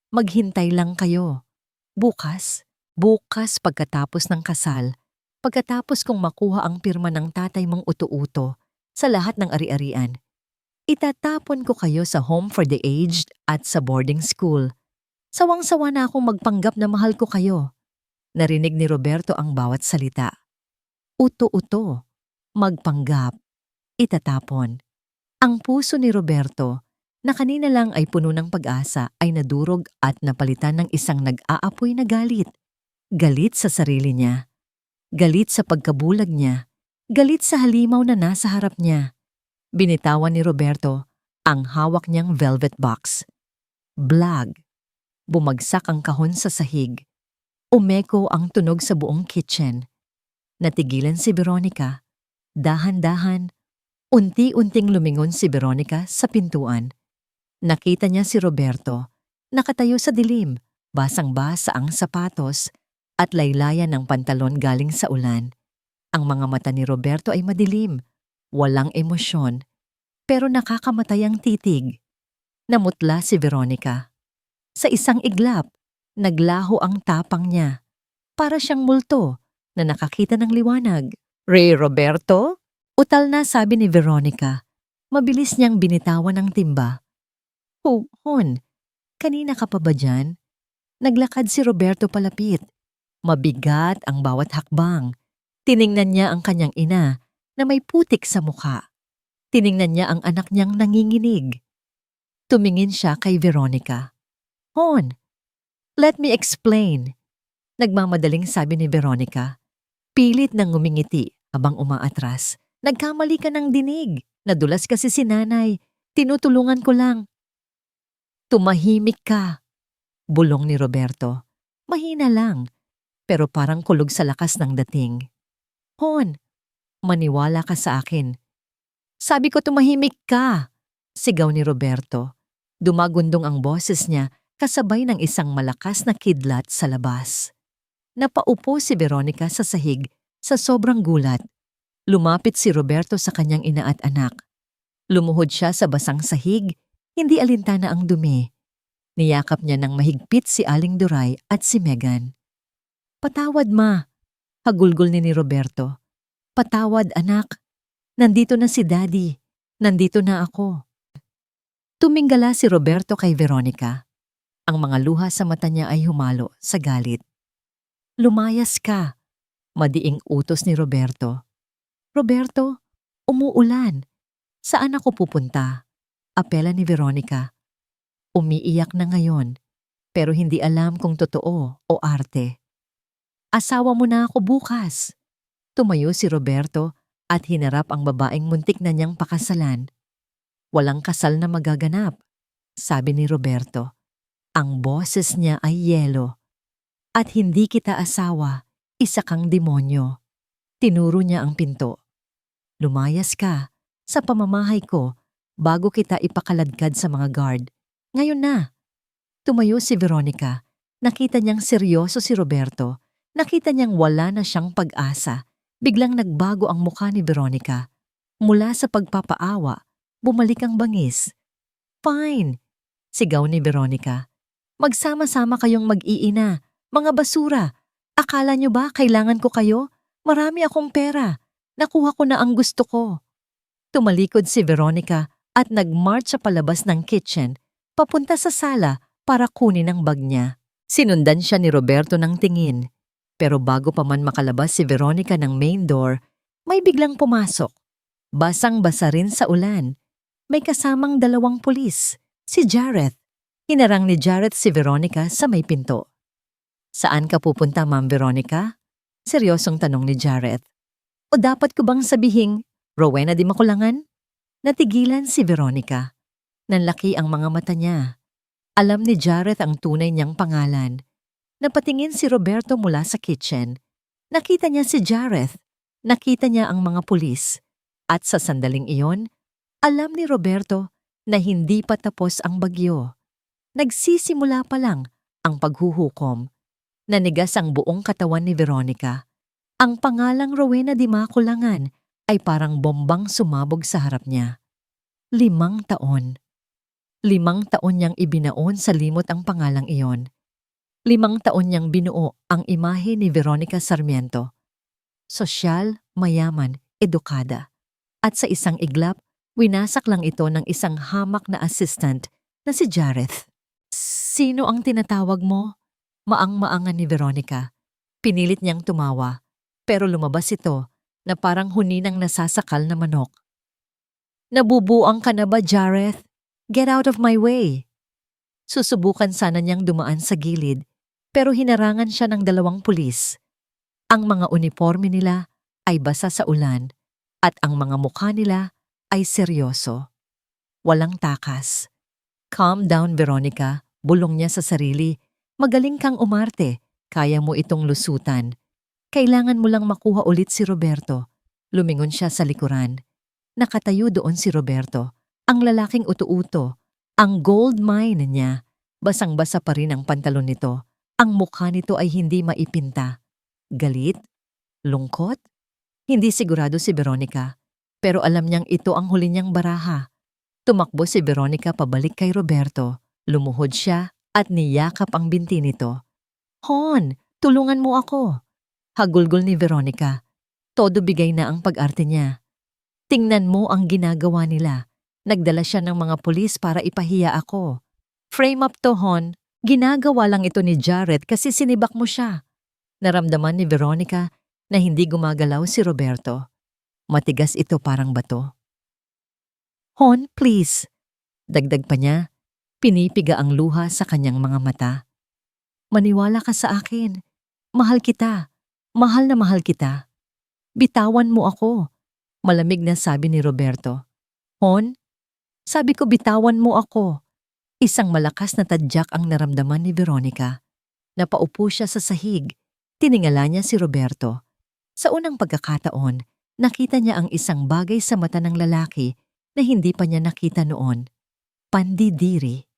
Maghintay lang kayo. Bukas pagkatapos ng kasal, pagkatapos kong makuha ang pirma ng tatay mong uto-uto sa lahat ng ari-arian, itatapon ko kayo sa home for the aged at sa boarding school. Sawang-sawa na akong magpanggap na mahal ko kayo. Narinig ni Roberto ang bawat salita. Uto-uto, magpanggap, itatapon. Ang puso ni Roberto, na kanina lang ay puno ng pag-asa, ay nadurog at napalitan ng isang nag-aapoy na galit. Galit sa sarili niya. Galit sa pagkabulag niya. Galit sa halimaw na nasa harap niya. Binitawan ni Roberto ang hawak niyang velvet box. Blag. Bumagsak ang kahon sa sahig. Umeko ang tunog sa buong kitchen. Natigilan si Veronica. Dahan-dahan, unti-unting lumingon si Veronica sa pintuan. Nakita niya si Roberto, nakatayo sa dilim, basang-basa ang sapatos at laylayan ng pantalon galing sa ulan. Ang mga mata ni Roberto ay madilim, walang emosyon, pero nakakamatay ang titig. Namutla si Veronica. Sa isang iglap, naglaho ang tapang niya. Para siyang multo na nakakita ng liwanag. Ray Roberto? Utal na, sabi ni Veronica. Mabilis niyang binitawan ang timba. Oh, Hon, kanina ka pa ba dyan? Naglakad si Roberto palapit. Mabigat ang bawat hakbang. Tiningnan niya ang kanyang ina na may putik sa mukha. Tiningnan niya ang anak niyang nanginginig. Tumingin siya kay Veronica. Hon, let me explain. Nagmamadaling sabi ni Veronica. Pilit nang ngumingiti habang umaatras. Nagkamali ka ng dinig. Nadulas kasi si nanay. Tinutulungan ko lang. Tumahimik ka. Bulong ni Roberto. Mahina lang, pero parang kulog sa lakas ng dating. Hon, maniwala ka sa akin. Sabi ko tumahimik ka. Sigaw ni Roberto. Dumagundong ang boses niya kasabay ng isang malakas na kidlat sa labas. Napaupo si Veronica sa sahig sa sobrang gulat. Lumapit si Roberto sa kanyang ina at anak. Lumuhod siya sa basang sahig, hindi alintana ang dumi. Niyakap niya ng mahigpit si Aling Duray at si Megan. Patawad ma, hagulgol ni Roberto. Patawad anak, nandito na si Daddy, nandito na ako. Tuminggala si Roberto kay Veronica. Ang mga luha sa mata niya ay humalo sa galit. Lumayas ka, madiing utos ni Roberto. Roberto, umuulan. Saan ako pupunta? Apela ni Veronica. Umiiyak na ngayon, pero hindi alam kung totoo o arte. Asawa mo na ako bukas. Tumayo si Roberto at hinarap ang babaeng muntik na niyang pakasalan. Walang kasal na magaganap, sabi ni Roberto. Ang boses niya ay yelo. At hindi kita asawa, isa kang demonyo. Tinuro niya ang pinto. Lumayas ka sa pamamahay ko bago kita ipakaladkad sa mga guard. Ngayon na. Tumayo si Veronica. Nakita niyang seryoso si Roberto. Nakita niyang wala na siyang pag-asa. Biglang nagbago ang mukha ni Veronica. Mula sa pagpapaawa, bumalik ang bangis. Fine, sigaw ni Veronica. Magsama-sama kayong mag-iina. Mga basura. Akala niyo ba kailangan ko kayo? Marami akong pera. Nakuha ko na ang gusto ko. Tumalikod si Veronica at nag-march sa palabas ng kitchen, papunta sa sala para kunin ang bag niya. Sinundan siya ni Roberto ng tingin. Pero bago pa man makalabas si Veronica ng main door, may biglang pumasok. Basang-basa rin sa ulan. May kasamang 2 pulis, si Jareth. Hinarang ni Jareth si Veronica sa may pinto. Saan ka pupunta, Ma'am Veronica? Seryosong tanong ni Jareth. O dapat ko bang sabihing, Rowena di Makulangan? Natigilan si Veronica. Nanlaki ang mga mata niya. Alam ni Jareth ang tunay niyang pangalan. Napatingin si Roberto mula sa kitchen. Nakita niya si Jareth. Nakita niya ang mga pulis. At sa sandaling iyon, alam ni Roberto na hindi pa tapos ang bagyo. Nagsisimula pa lang ang paghuhukom. Nanigas ang buong katawan ni Veronica. Ang pangalang Rowena di Makulangan ay parang bombang sumabog sa harap niya. 5 taon. 5 taon niyang ibinaon sa limot ang pangalang iyon. 5 taon niyang binuo ang imahe ni Veronica Sarmiento. Sosyal, mayaman, edukada. At sa isang iglap, winasak lang ito ng isang hamak na assistant na si Jareth. Sino ang tinatawag mo? Maang-maangan ni Veronica. Pinilit niyang tumawa, pero lumabas ito na parang huninang nasasakal na manok. Nabubuang ka na ba, Jareth? Get out of my way. Susubukan sana niyang dumaan sa gilid, pero hinarangan siya ng 2 pulis. Ang mga uniforme nila ay basa sa ulan at ang mga mukha nila ay seryoso. Walang takas. Calm down, Veronica, bulong niya sa sarili. Magaling kang umarte, kaya mo itong lusutan. Kailangan mo lang makuha ulit si Roberto. Lumingon siya sa likuran. Nakatayo doon si Roberto, ang lalaking utu-uto, ang gold mine niya. Basang-basa pa rin ang pantalon nito. Ang mukha nito ay hindi maipinta. Galit? Lungkot? Hindi sigurado si Veronica, pero alam niyang ito ang huli niyang baraha. Tumakbo si Veronica pabalik kay Roberto. Lumuhod siya at niyakap ang binti nito. Hon, tulungan mo ako. Hagulgol ni Veronica. todo bigay na ang pag-arte niya. Tingnan mo ang ginagawa nila. Nagdala siya ng mga pulis para ipahiya ako. Frame up to, Hon. Ginagawa lang ito ni Jared kasi sinibak mo siya. Naramdaman ni Veronica na hindi gumagalaw si Roberto. Matigas ito parang bato. Hon, please. Dagdag pa niya, pinipiga ang luha sa kanyang mga mata. Maniwala ka sa akin. Mahal kita. Mahal na mahal kita. Bitawan mo ako. Malamig na sabi ni Roberto. Hon, sabi ko bitawan mo ako. Isang malakas na tadyak ang naramdaman ni Veronica. Napaupo siya sa sahig. Tiningala niya si Roberto. Sa unang pagkakataon, nakita niya ang isang bagay sa mata ng lalaki na hindi pa niya nakita noon. Pandidiri.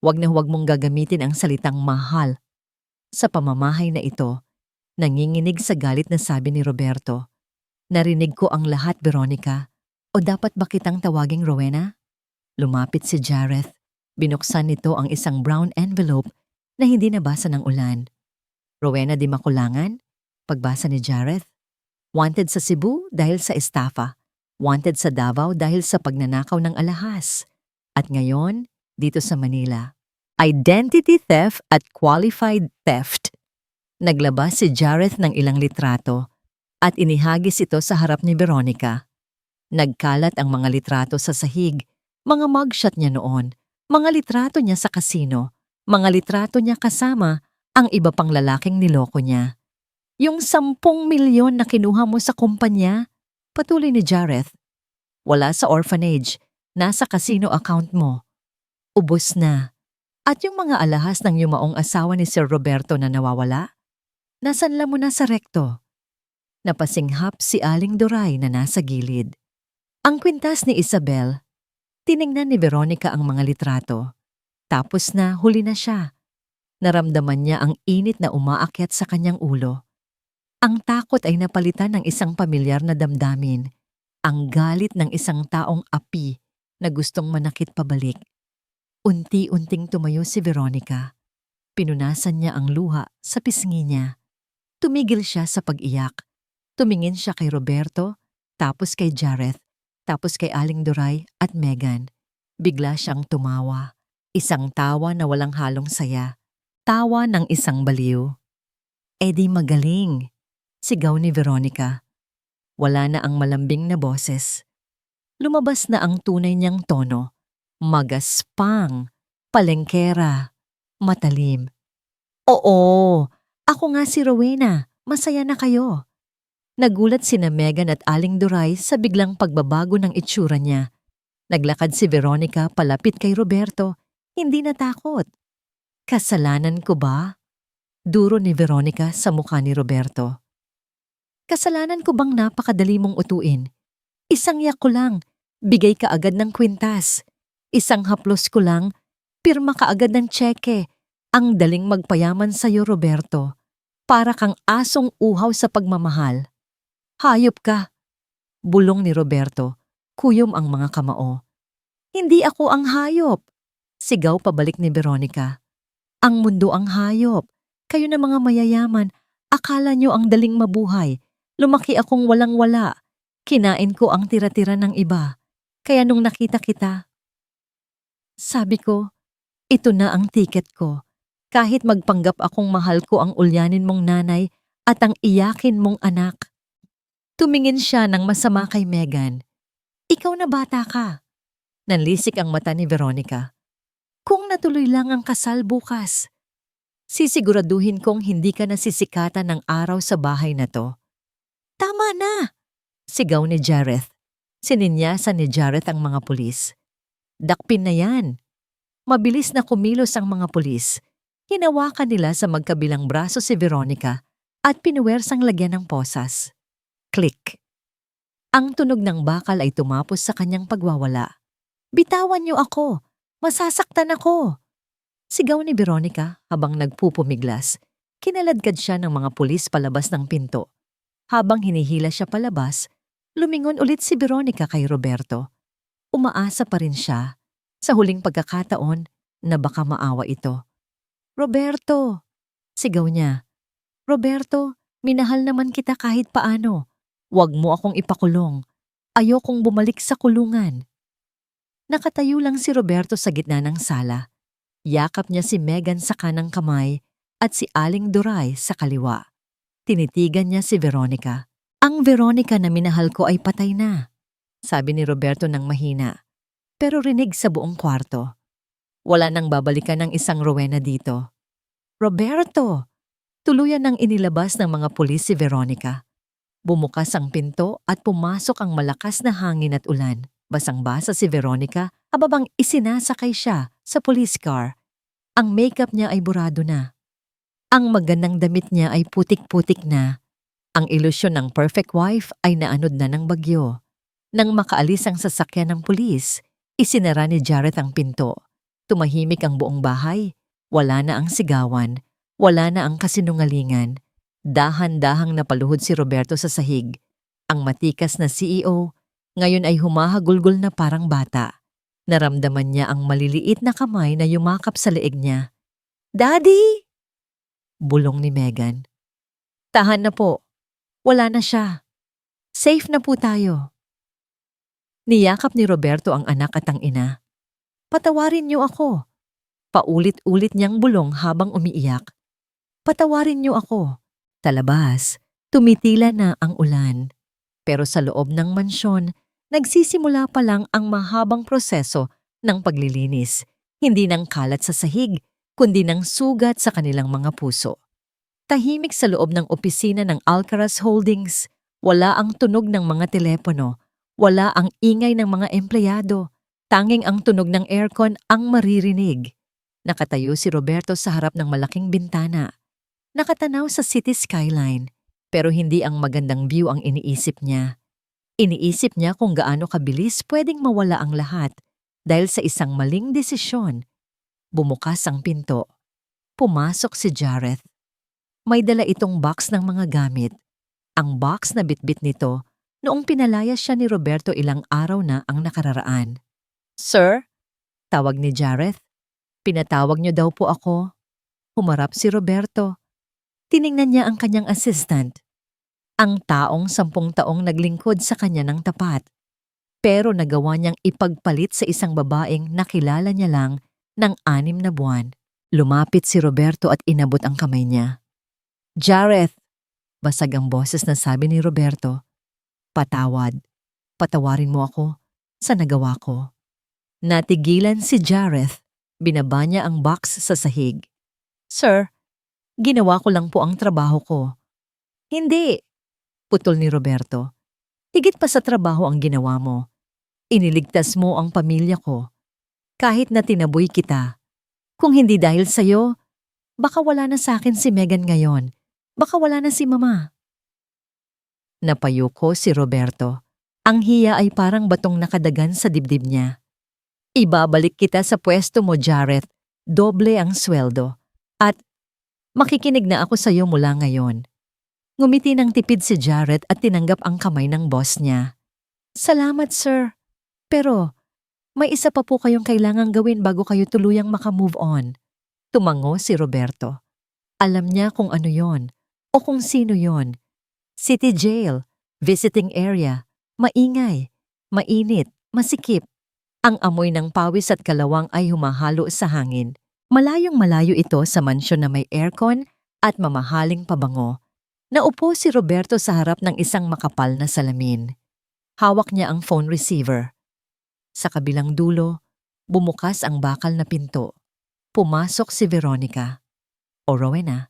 Huwag na huwag mong gagamitin ang salitang mahal. Sa pamamahay na ito, nanginginig sa galit na sabi ni Roberto. Narinig ko ang lahat, Veronica. O dapat ba kitang tawaging Rowena? Lumapit si Jareth. Binuksan nito ang isang brown envelope na hindi nabasa ng ulan. Rowena di Makulangan? Pagbasa ni Jareth. Wanted sa Cebu dahil sa estafa. Wanted sa Davao dahil sa pagnanakaw ng alahas. At ngayon, dito sa Manila. Identity theft at qualified theft. Naglabas si Jareth ng ilang litrato at inihagis ito sa harap ni Veronica. Nagkalat ang mga litrato sa sahig, mga mugshot niya noon, mga litrato niya sa kasino, mga litrato niya kasama ang iba pang lalaking niloko niya. Yung 10 milyon na kinuha mo sa kumpanya, patuloy ni Jareth. Wala sa orphanage, nasa casino account mo. Ubos na. At yung mga alahas ng yumaong asawa ni Sir Roberto na nawawala? Nasanla mo na sa rekto. Napasinghap si Aling Doray na nasa gilid. Ang kwintas ni Isabel, tiningnan ni Veronica ang mga litrato. Tapos na huli na siya. Naramdaman niya ang init na umaakyat sa kanyang ulo. Ang takot ay napalitan ng isang pamilyar na damdamin. Ang galit ng isang taong api na gustong manakit pabalik. Unti-unting tumayo si Veronica. Pinunasan niya ang luha sa pisngi niya. Tumigil siya sa pag-iyak. Tumingin siya kay Roberto, tapos kay Jareth, tapos kay Aling Doray at Megan. Bigla siyang tumawa. Isang tawa na walang halong saya. Tawa ng isang baliw. Di magaling, sigaw ni Veronica. Wala na ang malambing na boses. Lumabas na ang tunay niyang tono. Magaspang, palengkera, matalim. Oo, ako nga si Rowena. Masaya na kayo. Nagulat sina Megan at Aling Doray sa biglang pagbabago ng itsura niya. Naglakad si Veronica palapit kay Roberto. Hindi natakot. Kasalanan ko ba? Duro ni Veronica sa mukha ni Roberto. Kasalanan ko bang napakadali mong utuin? Isang yak ko lang, bigay ka agad ng kwintas. Isang haplos ko lang, pirma ka agad ng tseke. Ang daling magpayaman sa'yo, Roberto. Para kang asong uhaw sa pagmamahal. Hayop ka. Bulong ni Roberto, kuyom ang mga kamao. Hindi ako ang hayop. Sigaw pabalik ni Veronica. Ang mundo ang hayop. Kayo na mga mayayaman, akala nyo ang daling mabuhay. Lumaki akong walang-wala. Kinain ko ang tira-tira ng iba. Kaya nung nakita kita, sabi ko, ito na ang tiket ko. Kahit magpanggap akong mahal ko ang ulyanin mong nanay at ang iyakin mong anak. Tumingin siya ng masama kay Megan. Ikaw na bata ka. Nanlisik ang mata ni Veronica. Kung natuloy lang ang kasal bukas, sisiguraduhin kong hindi ka nasisikatan ng araw sa bahay na to. Tama na! Sigaw ni Jareth. Sininyasan ni Jareth ang mga pulis. Dakpin na yan. Mabilis na kumilos ang mga pulis. Hinawakan nila sa magkabilang braso si Veronica at pinuwersang lagyan ng posas. Click. Ang tunog ng bakal ay tumapos sa kanyang pagwawala. Bitawan niyo ako! Masasaktan ako! Sigaw ni Veronica habang nagpupumiglas. Kinaladkad siya ng mga pulis palabas ng pinto. Habang hinihila siya palabas, lumingon ulit si Veronica kay Roberto. Umaasa pa rin siya sa huling pagkakataon na baka maawa ito. Roberto! Sigaw niya. Roberto, minahal naman kita kahit paano. Huwag mo akong ipakulong. Ayokong bumalik sa kulungan. Nakatayo lang si Roberto sa gitna ng sala. Yakap niya si Megan sa kanang kamay at si Aling Duray sa kaliwa. Tinitigan niya si Veronica. Ang Veronica na minahal ko ay patay na, sabi ni Roberto ng mahina. Pero rinig sa buong kwarto. Wala nang babalikan ng isang Rowena dito. Roberto! Tuluyan nang inilabas ng mga pulis si Veronica. Bumukas ang pinto at pumasok ang malakas na hangin at ulan. Basang-basa si Veronica habang isinasakay siya sa police car. Ang makeup niya ay burado na. Ang magandang damit niya ay putik-putik na. Ang ilusyon ng perfect wife ay naanod na ng bagyo. Nang makaalis ang sasakyan ng pulis, isinara ni Jareth ang pinto. Tumahimik ang buong bahay. Wala na ang sigawan. Wala na ang kasinungalingan. Dahan-dahang napaluhod si Roberto sa sahig. Ang matikas na CEO, ngayon ay humahagulgol na parang bata. Naramdaman niya ang maliliit na kamay na yumakap sa leeg niya. Daddy! Bulong ni Megan. Tahan na po. Wala na siya. Safe na po tayo. Niyakap ni Roberto ang anak at ang ina. Patawarin niyo ako. Paulit-ulit niyang bulong habang umiiyak. Patawarin niyo ako. Talabas, tumitila na ang ulan. Pero sa loob ng mansyon, nagsisimula pa lang ang mahabang proseso ng paglilinis. Hindi ng kalat sa sahig, kundi ng sugat sa kanilang mga puso. Tahimik sa loob ng opisina ng Alcaraz Holdings. Wala ang tunog ng mga telepono. Wala ang ingay ng mga empleyado. Tanging ang tunog ng aircon ang maririnig. Nakatayo si Roberto sa harap ng malaking bintana. Nakatanaw sa city skyline. Pero hindi ang magandang view ang iniisip niya. Iniisip niya kung gaano kabilis pwedeng mawala ang lahat dahil sa isang maling desisyon. Bumukas ang pinto. Pumasok si Jareth. May dala itong box ng mga gamit. Ang box na bitbit nito noong pinalayas siya ni Roberto ilang araw na ang nakararaan. Sir? Tawag ni Jareth. Pinatawag niyo daw po ako. Humarap si Roberto. Tiningnan niya ang kanyang assistant. Ang taong 10 taong naglingkod sa kanya ng tapat. Pero nagawa niyang ipagpalit sa isang babaeng nakilala niya lang ng 6 na buwan. Lumapit si Roberto at inabot ang kamay niya. Jareth, basag ang boses na sabi ni Roberto. Patawad. Patawarin mo ako sa nagawa ko. Natigilan si Jareth. Binaba niya ang box sa sahig. Sir, ginawa ko lang po ang trabaho ko. Hindi, putol ni Roberto. Higit pa sa trabaho ang ginawa mo. Iniligtas mo ang pamilya ko. Kahit na tinaboy kita. Kung hindi dahil sa'yo, baka wala na sa akin si Megan ngayon. Baka wala na si Mama. Napayuko si Roberto. Ang hiya ay parang batong nakadagan sa dibdib niya. Ibabalik kita sa pwesto mo, Jareth. Doble ang sweldo. At makikinig na ako sa iyo mula ngayon. Ngumiti ng tipid si Jareth at tinanggap ang kamay ng boss niya. Salamat, sir. Pero may isa pa po kayong kailangang gawin bago kayo tuluyang makamove on. Tumango si Roberto. Alam niya kung ano yon o kung sino yon. City jail, visiting area, maingay, mainit, masikip. Ang amoy ng pawis at kalawang ay humahalo sa hangin. Malayong malayo ito sa mansyon na may aircon at mamahaling pabango. Naupo si Roberto sa harap ng isang makapal na salamin. Hawak niya ang phone receiver. Sa kabilang dulo, bumukas ang bakal na pinto. Pumasok si Veronica. O Rowena.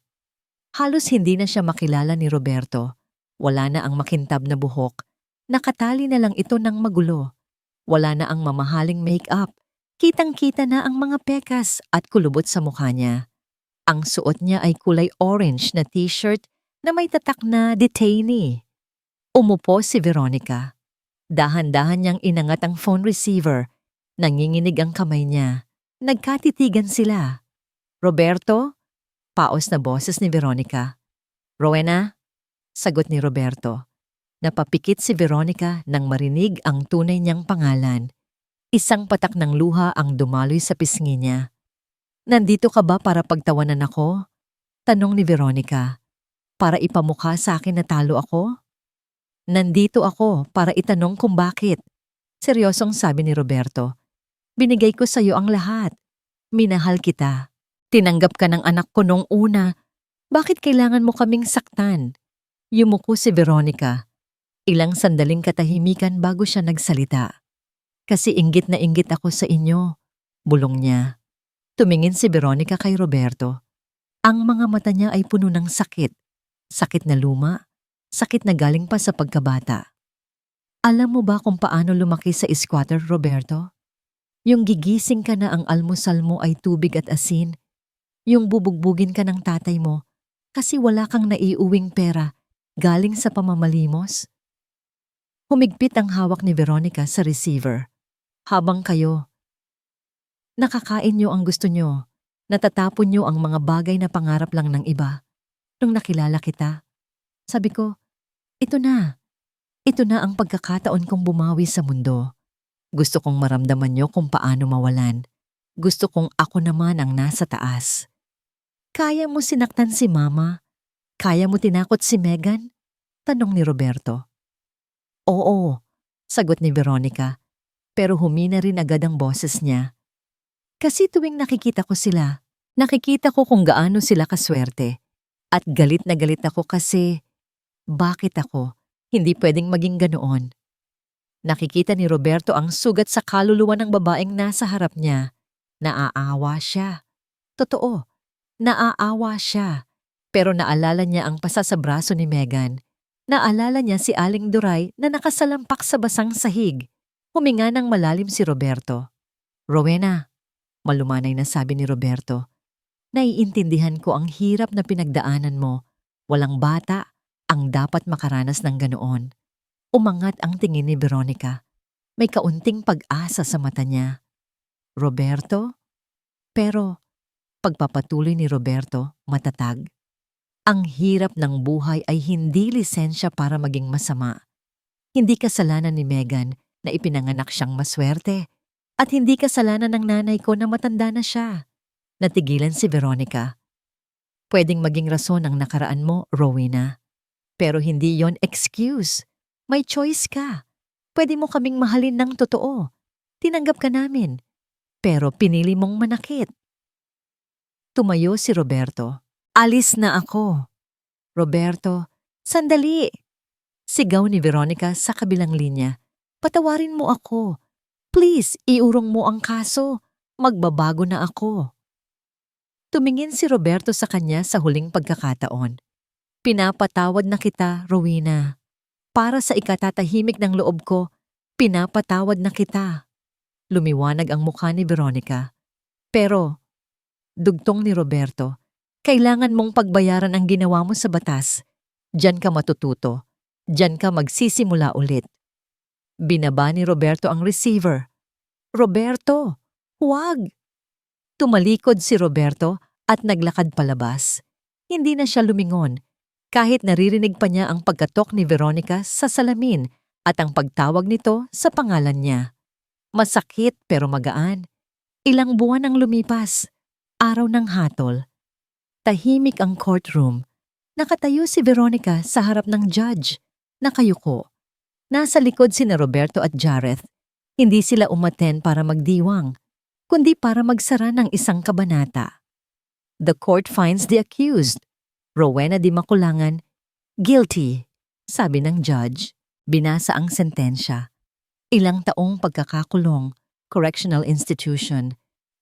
Halos hindi na siya makilala ni Roberto. Wala na ang makintab na buhok. Nakatali na lang ito ng magulo. Wala na ang mamahaling make-up. Kitang-kita na ang mga pekas at kulubot sa mukha niya. Ang suot niya ay kulay orange na t-shirt na may tatak na detainee. Umupo si Veronica. Dahan-dahan niyang inangat ang phone receiver. Nanginginig ang kamay niya. Nagkatitigan sila. Roberto? Paos na boses ni Veronica. Rowena? Sagot ni Roberto. Napapikit si Veronica nang marinig ang tunay niyang pangalan. Isang patak ng luha ang dumaloy sa pisngi niya. Nandito ka ba para pagtawanan ako? Tanong ni Veronica. Para ipamukha sa akin na talo ako? Nandito ako para itanong kung bakit. Seryosong sabi ni Roberto. Binigay ko sa iyo ang lahat. Minahal kita. Tinanggap ka ng anak ko nung una. Bakit kailangan mo kaming saktan? Yumuko si Veronica. Ilang sandaling katahimikan bago siya nagsalita. Kasi inggit na inggit ako sa inyo. Bulong niya. Tumingin si Veronica kay Roberto. Ang mga mata niya ay puno ng sakit. Sakit na luma. Sakit na galing pa sa pagkabata. Alam mo ba kung paano lumaki sa squatter, Roberto? Yung gigising ka na ang almusal mo ay tubig at asin. Yung bubugbugin ka ng tatay mo kasi wala kang naiuwing pera galing sa pamamalimos. Humigpit ang hawak ni Veronica sa receiver. Habang kayo, nakakain nyo ang gusto nyo, natatapon nyo ang mga bagay na pangarap lang ng iba. Nung nakilala kita, sabi ko, ito na ang pagkakataon kong bumawi sa mundo. Gusto kong maramdaman nyo kung paano mawalan. Gusto kong ako naman ang nasa taas. Kaya mo sinaktan si Mama? Kaya mo tinakot si Megan? Tanong ni Roberto. Oo, sagot ni Veronica, pero humina rin agad ang boses niya. Kasi tuwing nakikita ko sila, nakikita ko kung gaano sila kaswerte. At galit na galit ako kasi, bakit ako hindi pwedeng maging ganoon? Nakikita ni Roberto ang sugat sa kaluluwa ng babaeng nasa harap niya. Naaawa siya. Totoo, naaawa siya. Pero naalala niya ang pasa sa braso ni Megan. Naalala niya si Aling Duray na nakasalampak sa basang sahig. Huminga ng malalim si Roberto. Rowena, malumanay na sabi ni Roberto. Naiintindihan ko ang hirap na pinagdaanan mo. Walang bata ang dapat makaranas ng ganoon. Umangat ang tingin ni Veronica. May kaunting pag-asa sa mata niya. Roberto? Pero pagpapatuloy ni Roberto, matatag. Ang hirap ng buhay ay hindi lisensya para maging masama. Hindi kasalanan ni Megan na ipinanganak siyang maswerte. At hindi kasalanan ng nanay ko na matanda na siya. Natigilan si Veronica. Pwedeng maging rason ang nakaraan mo, Rowena. Pero hindi yon excuse. May choice ka. Pwede mo kaming mahalin ng totoo. Tinanggap ka namin. Pero pinili mong manakit. Tumayo si Roberto. Alis na ako. Roberto, sandali. Sigaw ni Veronica sa kabilang linya. Patawarin mo ako. Please, iurong mo ang kaso. Magbabago na ako. Tumingin si Roberto sa kanya sa huling pagkakataon. Pinapatawad na kita, Rowena. Para sa ikatatahimik ng loob ko, pinapatawad na kita. Lumiwanag ang mukha ni Veronica. Pero, dugtong ni Roberto, kailangan mong pagbayaran ang ginawa mo sa batas. Diyan ka matututo. Diyan ka magsisimula ulit. Binaba ni Roberto ang receiver. Roberto, huwag! Tumalikod si Roberto at naglakad palabas. Hindi na siya lumingon, kahit naririnig pa niya ang pagkatok ni Veronica sa salamin at ang pagtawag nito sa pangalan niya. Masakit pero magaan. Ilang buwan ang lumipas. Araw ng hatol. Tahimik ang courtroom. Nakatayo si Veronica sa harap ng judge. Nakayuko. Nasa likod sina Roberto at Jareth. Hindi sila umaten para magdiwang, kundi para magsara ng isang kabanata. The court finds the accused, Rowena Di Maculangan, guilty, sabi ng judge. Binasa ang sentensya. Ilang taong pagkakakulong, correctional institution,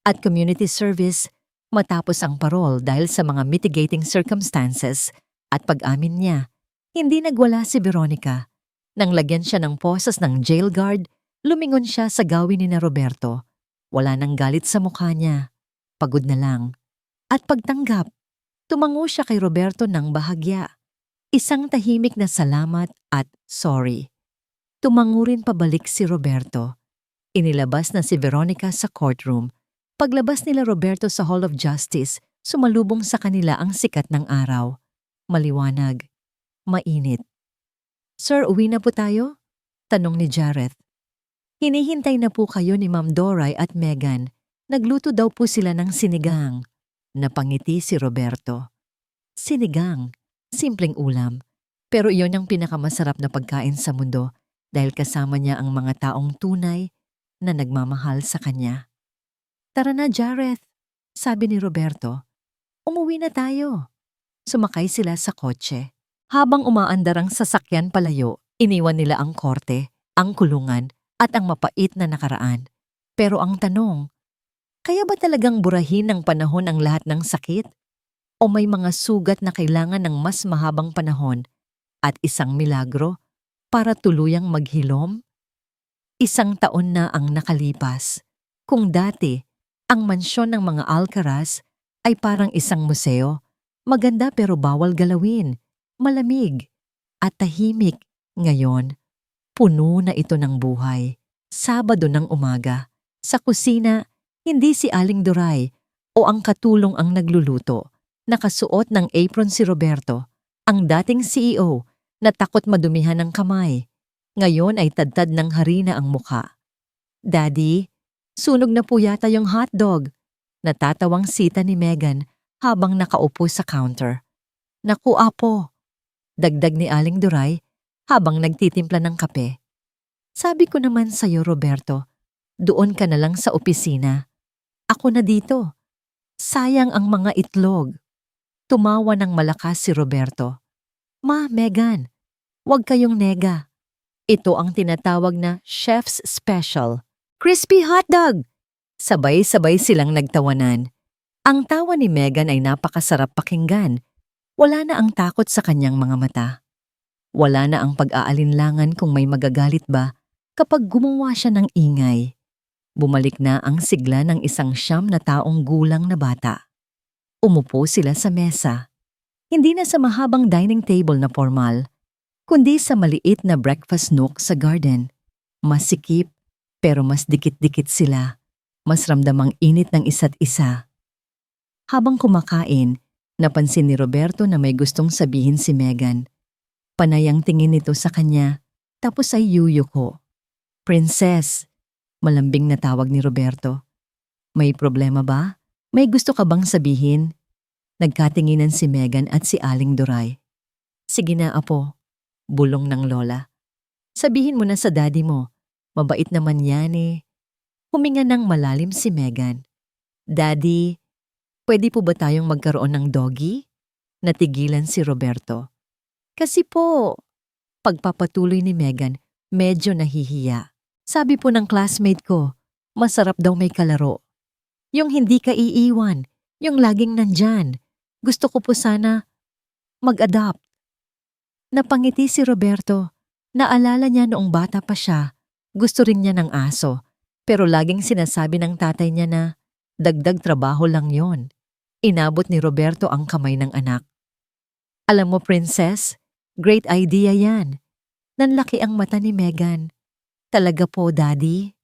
at community service matapos ang parol dahil sa mga mitigating circumstances at pag-amin niya. Hindi nagwala si Veronica. Nang lagyan siya ng posas ng jail guard, lumingon siya sa gawin ni na Roberto. Wala nang galit sa mukha niya. Pagod na lang. At pagtanggap, tumango siya kay Roberto ng bahagya. Isang tahimik na salamat at sorry. Tumango rin pabalik si Roberto. Inilabas na si Veronica sa courtroom. Paglabas nila Roberto sa Hall of Justice, sumalubong sa kanila ang sikat ng araw. Maliwanag. Mainit. Sir, uwi na po tayo? Tanong ni Jareth. Hinihintay na po kayo ni Ma'am Doray at Megan. Nagluto daw po sila ng sinigang. Napangiti si Roberto. Sinigang. Simpleng ulam. Pero iyon ang pinakamasarap na pagkain sa mundo dahil kasama niya ang mga taong tunay na nagmamahal sa kanya. Tara na, Jareth, sabi ni Roberto. Umuwi na tayo. Sumakay sila sa kotse. Habang umaandar ang sasakyan palayo, iniwan nila ang korte, ang kulungan, at ang mapait na nakaraan. Pero ang tanong, kaya ba talagang burahin ng panahon ang lahat ng sakit? O may mga sugat na kailangan ng mas mahabang panahon at isang milagro para tuluyang maghilom? 1 taon na ang nakalipas. Kung dati, ang mansyon ng mga Alcaraz ay parang isang museo, maganda pero bawal galawin, malamig, at tahimik. Ngayon, puno na ito ng buhay. Sabado ng umaga, sa kusina, hindi si Aling Duray o ang katulong ang nagluluto. Nakasuot ng apron si Roberto, ang dating CEO na takot madumihan ng kamay. Ngayon ay tadtad ng harina ang muka. Daddy, sunog na po yata yung hotdog. Natatawang sita ni Megan habang nakaupo sa counter. Naku apo, dagdag ni Aling Duray habang nagtitimpla ng kape. Sabi ko naman sa'yo, Roberto, doon ka na lang sa opisina. Ako na dito. Sayang ang mga itlog. Tumawa ng malakas si Roberto. Ma, Megan, huwag kayong nega. Ito ang tinatawag na chef's special. Crispy hotdog! Sabay-sabay silang nagtawanan. Ang tawa ni Megan ay napakasarap pakinggan. Wala na ang takot sa kanyang mga mata. Wala na ang pag-aalinlangan kung may magagalit ba kapag gumawa siya ng ingay. Bumalik na ang sigla ng isang 9 na taong gulang na bata. Umupo sila sa mesa. Hindi na sa mahabang dining table na formal, kundi sa maliit na breakfast nook sa garden. Mas sikip, pero mas dikit-dikit sila. Mas ramdam ang init ng isa't isa. Habang kumakain, napansin ni Roberto na may gustong sabihin si Megan. Panay ang tingin nito sa kanya, tapos ay yuyuko. Princess, malambing na tawag ni Roberto. May problema ba? May gusto ka bang sabihin? Nagkatinginan si Megan at si Aling Duray. Sige na, apo. Bulong ng lola. Sabihin mo na sa daddy mo. Mabait naman yan eh. Huminga ng malalim si Megan. Daddy, pwede po ba tayong magkaroon ng doggy? Natigilan si Roberto. Kasi po, pagpapatuloy ni Megan, medyo nahihiya. Sabi po ng classmate ko, masarap daw may kalaro. Yung hindi ka iiwan, yung laging nandyan. Gusto ko po sana mag-adopt. Napangiti si Roberto. Naalala niya noong bata pa siya, gusto rin niya ng aso. Pero laging sinasabi ng tatay niya na dagdag trabaho lang yon. Inabot ni Roberto ang kamay ng anak. Alam mo, Princess, great idea yan. Nanlaki ang mata ni Megan. Talaga po, Daddy?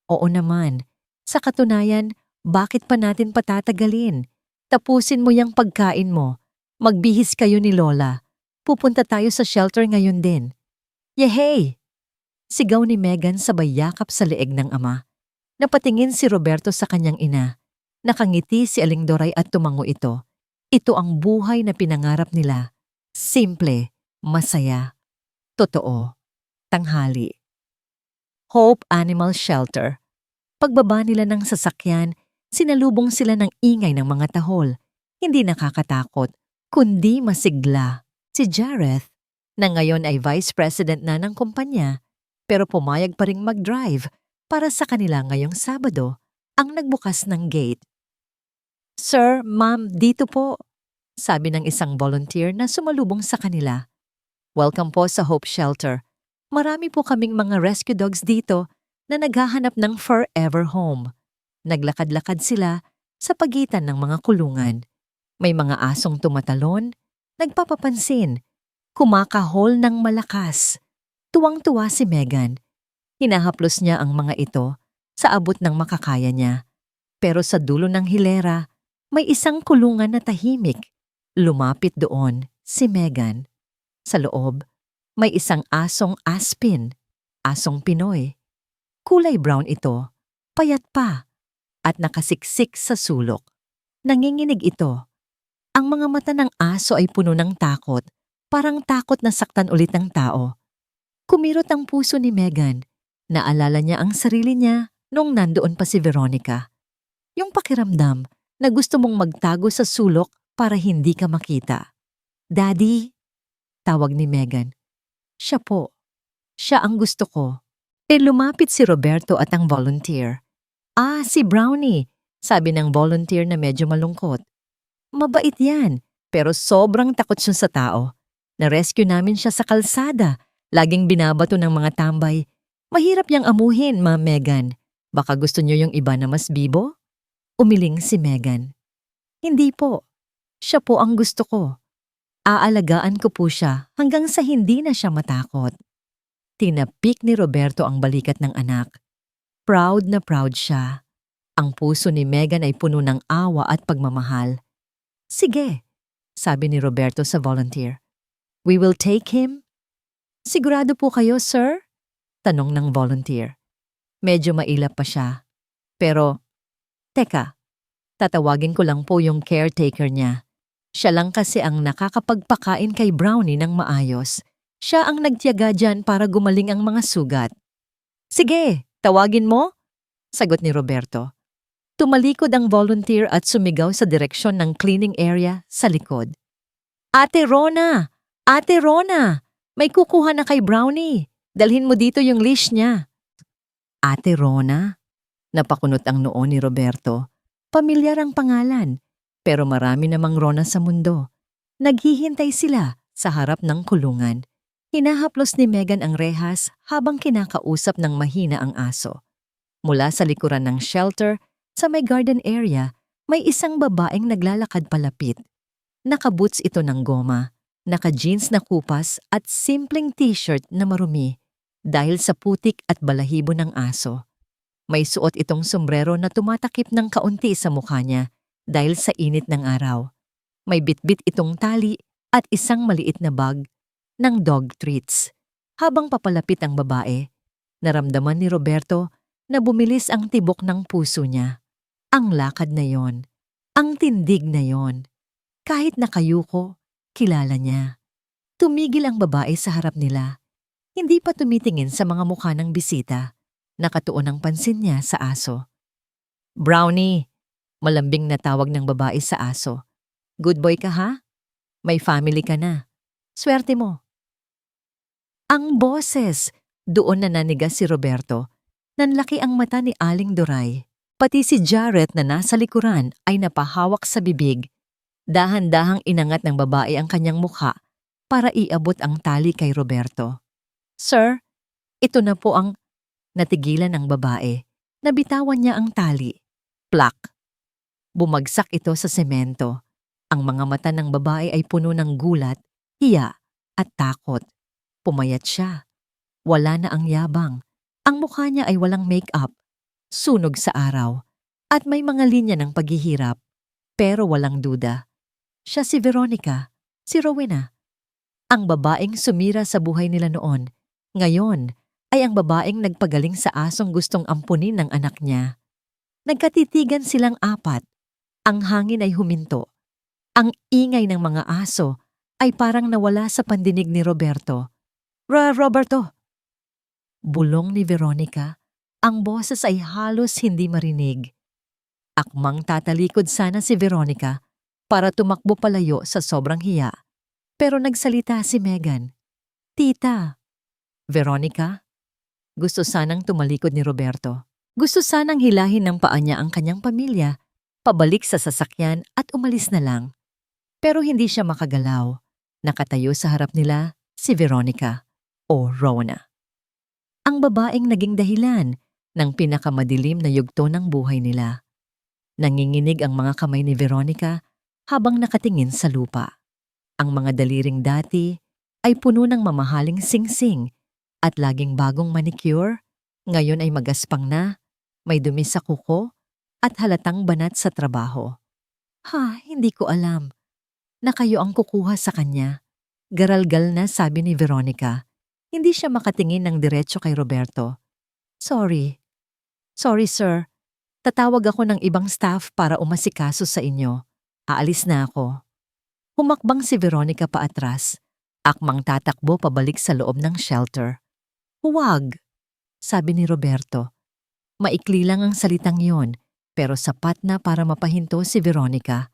Oo naman. Sa katunayan, bakit pa natin patatagalin? Tapusin mo yung pagkain mo. Magbihis kayo ni Lola. Pupunta tayo sa shelter ngayon din. Yehey! Sigaw ni Megan sabay yakap sa leeg ng ama. Napatingin si Roberto sa kanyang ina. Nakangiti si Aling Duray at tumango ito. Ito ang buhay na pinangarap nila. Simple, masaya, totoo, tanghali. Hope Animal Shelter. Pagbaba nila ng sasakyan, sinalubong sila ng ingay ng mga tahol. Hindi nakakatakot, kundi masigla. Si Jareth, na ngayon ay Vice President na ng kumpanya, pero pumayag pa ring mag-drive para sa kanila ngayong Sabado, ang nagbukas ng gate. Sir, ma'am, dito po, sabi ng isang volunteer na sumalubong sa kanila. Welcome po sa Hope Shelter. Marami po kaming mga rescue dogs dito na naghahanap ng forever home. Naglakad-lakad sila sa pagitan ng mga kulungan. May mga asong tumatalon, nagpapapansin, kumakahol ng malakas. Tuwang-tuwa si Megan. Hinahaplos niya ang mga ito sa abot ng makakaya niya. Pero sa dulo ng hilera, may isang kulungan na tahimik. Lumapit doon si Megan. Sa loob, may isang asong Aspin, asong Pinoy. Kulay brown ito, payat pa, at nakasiksik sa sulok. Nanginginig ito. Ang mga mata ng aso ay puno ng takot, Parang takot na saktan ulit ng tao. Kumirot ang puso ni Megan. Naalala niya ang sarili niya nung nandoon pa si Veronica. Yung pakiramdam na gusto mong magtago sa sulok para hindi ka makita. Daddy, tawag ni Megan. Siya po. Siya ang gusto ko. Lumapit si Roberto at ang volunteer. Si Brownie, sabi ng volunteer na medyo malungkot. Mabait yan, pero sobrang takot siya sa tao. Na-rescue namin siya sa kalsada. Laging binabato ng mga tambay. Mahirap niyang amuhin, Ma'am Megan. Baka gusto niyo yung iba na mas bibo? Umiling si Megan. Hindi po. Siya po ang gusto ko. Aalagaan ko po siya hanggang sa hindi na siya matakot. Tinapik ni Roberto ang balikat ng anak. Proud na proud siya. Ang puso ni Megan ay puno ng awa at pagmamahal. Sige, sabi ni Roberto sa volunteer. We will take him? Sigurado po kayo, sir? Tanong ng volunteer. Medyo mailap pa siya. Pero, teka, tatawagin ko lang po yung caretaker niya. Siya lang kasi ang nakakapagpakain kay Brownie ng maayos. Siya ang nagtiyaga dyan para gumaling ang mga sugat. Sige, tawagin mo? Sagot ni Roberto. Tumalikod ang volunteer at sumigaw sa direksyon ng cleaning area sa likod. Ate Rona! Ate Rona! May kukuha na kay Brownie. Dalhin mo dito yung leash niya. Ate Rona? Napakunot ang noo ni Roberto. Pamilyar ang pangalan, pero marami namang Rona sa mundo. Naghihintay sila sa harap ng kulungan. Hinahaplos ni Megan ang rehas habang kinakausap ng mahina ang aso. Mula sa likuran ng shelter, sa may garden area, may isang babaeng naglalakad palapit. Nakaboots ito ng goma. Naka-jeans na kupas at simpleng t-shirt na marumi dahil sa putik at balahibo ng aso. May suot itong sombrero na tumatakip ng kaunti sa mukha niya dahil sa init ng araw. May bitbit itong tali at isang maliit na bag ng dog treats. Habang papalapit ang babae, naramdaman ni Roberto na bumilis ang tibok ng puso niya. Ang lakad na yon, ang tindig na yon. Kahit nakayuko, kilala niya. Tumigil ang babae sa harap nila. Hindi pa tumitingin sa mga mukha ng bisita. Nakatuon ang pansin niya sa aso. Brownie, malambing na tawag ng babae sa aso. Good boy ka ha? May family ka na. Swerte mo. Ang boses! Doon na nanigas si Roberto. Nanlaki ang mata ni Aling Doray. Pati si Jarrett na nasa likuran ay napahawak sa bibig. Dahan-dahang inangat ng babae ang kanyang mukha para iabot ang tali kay Roberto. Sir, ito na po ang... Natigilan ng babae. Nabitawan niya ang tali. Plak. Bumagsak ito sa semento. Ang mga mata ng babae ay puno ng gulat, hiya at takot. Pumayat siya. Wala na ang yabang. Ang mukha niya ay walang make-up. Sunog sa araw. At may mga linya ng paghihirap. Pero walang duda. Siya si Veronica, si Rowena. Ang babaeng sumira sa buhay nila noon. Ngayon ay ang babaeng nagpagaling sa asong gustong ampunin ng anak niya. Nagkatitigan silang apat. Ang hangin ay huminto. Ang ingay ng mga aso ay parang nawala sa pandinig ni Roberto. Roberto! Bulong ni Veronica. Ang boses ay halos hindi marinig. Akmang tatalikod sana si Veronica para tumakbo palayo sa sobrang hiya. Pero nagsalita si Megan. Tita. Veronica? Gusto sanang tumalikod ni Roberto. Gusto sanang hilahin ng paa niya ang kanyang pamilya, pabalik sa sasakyan at umalis na lang. Pero hindi siya makagalaw. Nakatayo sa harap nila si Veronica o Rona. Ang babaeng naging dahilan ng pinakamadilim na yugto ng buhay nila. Nanginginig ang mga kamay ni Veronica habang nakatingin sa lupa. Ang mga daliring dati ay puno ng mamahaling singsing at laging bagong manicure, ngayon ay magaspang na, may dumi sa kuko at halatang banat sa trabaho. Hindi ko alam na kayo ang kukuha sa kanya. Garalgal na sabi ni Veronica. Hindi siya makatingin ng diretso kay Roberto. Sorry. Sorry sir. Tatawag ako ng ibang staff para umasikaso sa inyo. Aalis na ako. Humakbang si Veronica paatras. Akmang tatakbo pabalik sa loob ng shelter. Huwag, sabi ni Roberto. Maikli lang ang salitang yon, pero sapat na para mapahinto si Veronica.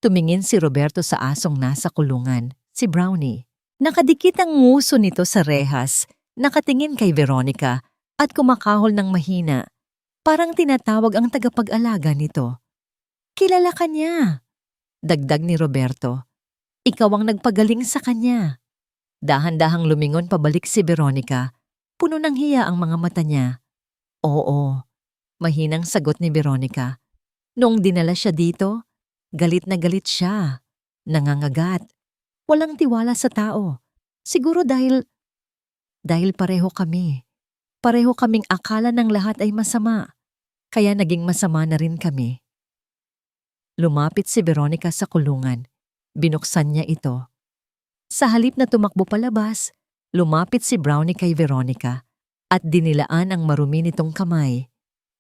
Tumingin si Roberto sa asong nasa kulungan, si Brownie. Nakadikit ang nguso nito sa rehas, nakatingin kay Veronica at kumakahol ng mahina. Parang tinatawag ang tagapag-alaga nito. Kilala ka niya, dagdag ni Roberto. Ikaw ang nagpagaling sa kanya. Dahan-dahang lumingon pabalik si Veronica. Puno ng hiya ang mga mata niya. Oo, mahinang sagot ni Veronica. Noong dinala siya dito, galit na galit siya. Nangangagat. Walang tiwala sa tao. Siguro dahil pareho kami. Pareho kaming akala ng lahat ay masama. Kaya naging masama na rin kami. Lumapit si Veronica sa kulungan. Binuksan niya ito. Sa halip na tumakbo palabas, lumapit si Brownie kay Veronica at dinilaan ang marumi nitong kamay.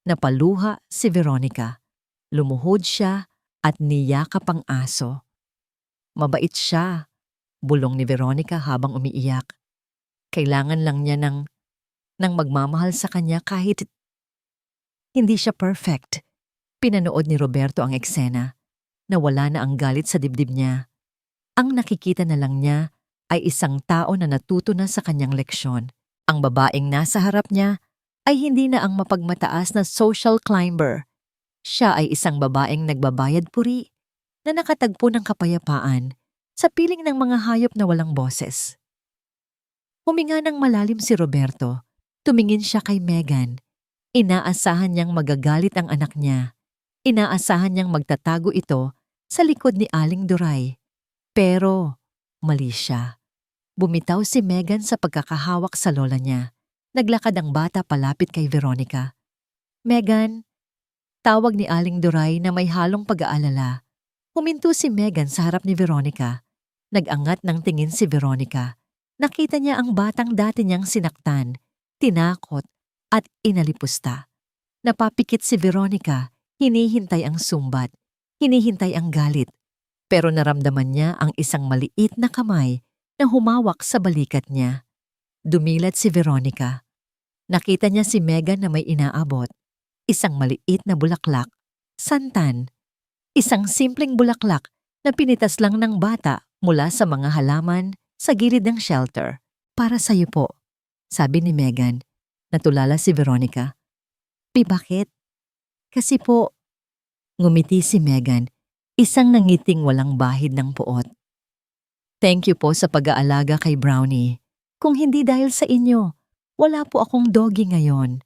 Napaluha si Veronica. Lumuhod siya at niyakap ang aso. Mabait siya, bulong ni Veronica habang umiiyak. Kailangan lang niya ng magmamahal sa kanya kahit hindi siya perfect. Pinanood ni Roberto ang eksena. Nawala na ang galit sa dibdib niya. Ang nakikita na lang niya ay isang tao na natuto na sa kanyang leksyon. Ang babaeng nasa harap niya ay hindi na ang mapagmataas na social climber. Siya ay isang babaeng nagbabayad puri na nakatagpo ng kapayapaan sa piling ng mga hayop na walang boses. Huminga ng malalim si Roberto. Tumingin siya kay Megan. Inaasahan niyang magagalit ang anak niya. Inaasahan niyang magtatago ito sa likod ni Aling Duray. Pero mali siya. Bumitaw si Megan sa pagkakahawak sa lola niya. Naglakad ang bata palapit kay Veronica. Megan, tawag ni Aling Duray na may halong pag-aalala. Huminto si Megan sa harap ni Veronica. Nag-angat ng tingin si Veronica. Nakita niya ang batang dati niyang sinaktan, tinakot at inalipusta. Napapikit si Veronica, hinihintay ang sumbat, hinihintay ang galit. Pero naramdaman niya ang isang maliit na kamay na humawak sa balikat niya. Dumilat si Veronica. Nakita niya si Megan na may inaabot. Isang maliit na bulaklak. Santan. Isang simpleng bulaklak na pinitas lang ng bata mula sa mga halaman sa gilid ng shelter. Para sa'yo po, sabi ni Megan. Natulala si Veronica. Bakit? Kasi po, ngumiti si Megan. Isang nangiting walang bahid ng puot. Thank you po sa pag-aalaga kay Brownie. Kung hindi dahil sa inyo, wala po akong doggy ngayon.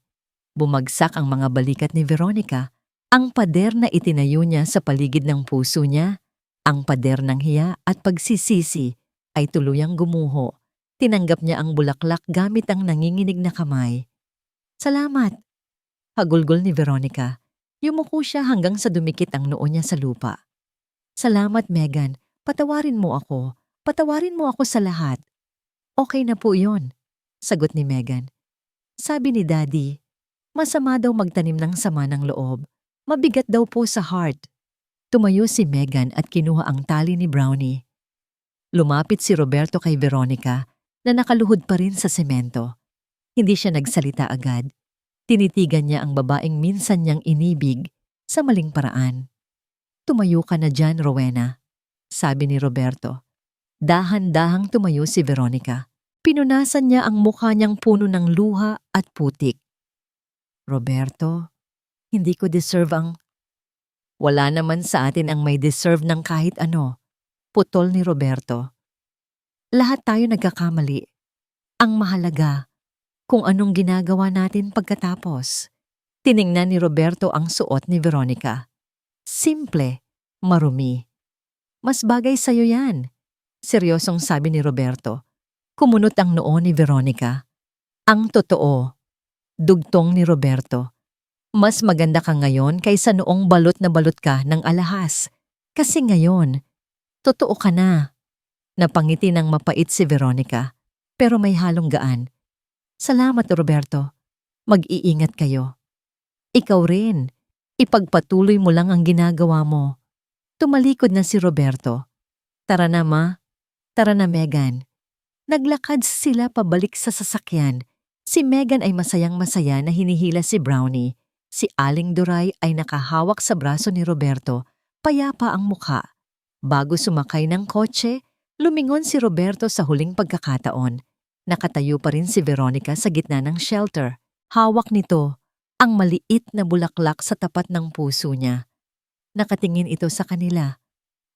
Bumagsak ang mga balikat ni Veronica. Ang pader na itinayo niya sa paligid ng puso niya, ang pader ng hiya at pagsisisi ay tuluyang gumuho. Tinanggap niya ang bulaklak gamit ang nanginginig na kamay. Salamat! Hagulgol ni Veronica. Yumuko siya hanggang sa dumikit ang noo niya sa lupa. Salamat, Megan. Patawarin mo ako. Patawarin mo ako sa lahat. Okay na po yon, sagot ni Megan. Sabi ni Daddy, masama daw magtanim ng sama ng loob. Mabigat daw po sa heart. Tumayo si Megan at kinuha ang tali ni Brownie. Lumapit si Roberto kay Veronica na nakaluhod pa rin sa semento. Hindi siya nagsalita agad. Tinitigan niya ang babaeng minsan niyang inibig sa maling paraan. Tumayo ka na dyan, Rowena, sabi ni Roberto. Dahan-dahang tumayo si Veronica. Pinunasan niya ang mukha niyang puno ng luha at putik. Roberto, hindi ko deserve ang... Wala naman sa atin ang may deserve ng kahit ano, putol ni Roberto. Lahat tayo nagkakamali. Ang mahalaga, kung anong ginagawa natin pagkatapos. Tiningnan ni Roberto ang suot ni Veronica. Simple, marumi. Mas bagay sa'yo yan, seryosong sabi ni Roberto. Kumunot ang noo ni Veronica. Ang totoo, dugtong ni Roberto. Mas maganda ka ngayon kaysa noong balot na balot ka ng alahas. Kasi ngayon, totoo ka na. Napangiti ng mapait si Veronica, pero may halong gaan. Salamat, Roberto. Mag-iingat kayo. Ikaw rin. Ipagpatuloy mo lang ang ginagawa mo. Tumalikod na si Roberto. Tara na, Ma. Tara na, Megan. Naglakad sila pabalik sa sasakyan. Si Megan ay masayang-masaya na hinihila si Brownie. Si Aling Duray ay nakahawak sa braso ni Roberto, payapa ang mukha. Bago sumakay ng kotse, lumingon si Roberto sa huling pagkakataon. Nakatayo pa rin si Veronica sa gitna ng shelter. Hawak nito ang maliit na bulaklak sa tapat ng puso niya. Nakatingin ito sa kanila.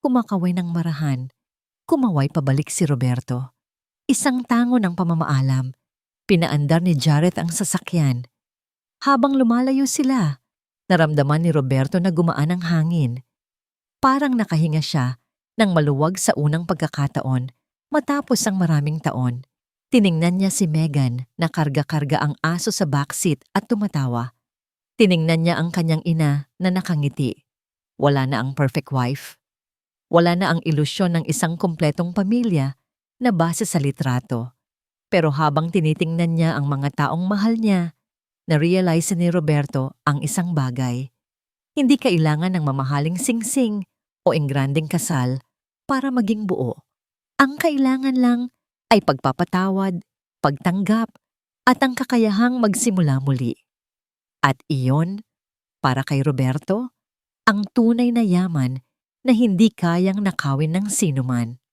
Kumakaway ng marahan. Kumaway pabalik si Roberto. Isang tango ng pamamaalam. Pinaandar ni Jareth ang sasakyan. Habang lumalayo sila, naramdaman ni Roberto na gumaan ang hangin. Parang nakahinga siya nang maluwag sa unang pagkakataon matapos ang maraming taon. Tiningnan niya si Megan na karga-karga ang aso sa backseat at tumatawa. Tiningnan niya ang kanyang ina na nakangiti. Wala na ang perfect wife. Wala na ang ilusyon ng isang kumpletong pamilya na base sa litrato. Pero habang tinitingnan niya ang mga taong mahal niya, na-realize ni Roberto ang isang bagay. Hindi kailangan ng mamahaling singsing o engranding kasal para maging buo. Ang kailangan lang ay pagpapatawad, pagtanggap, at ang kakayahang magsimula muli. At iyon, para kay Roberto, ang tunay na yaman na hindi kayang nakawin ng sinuman.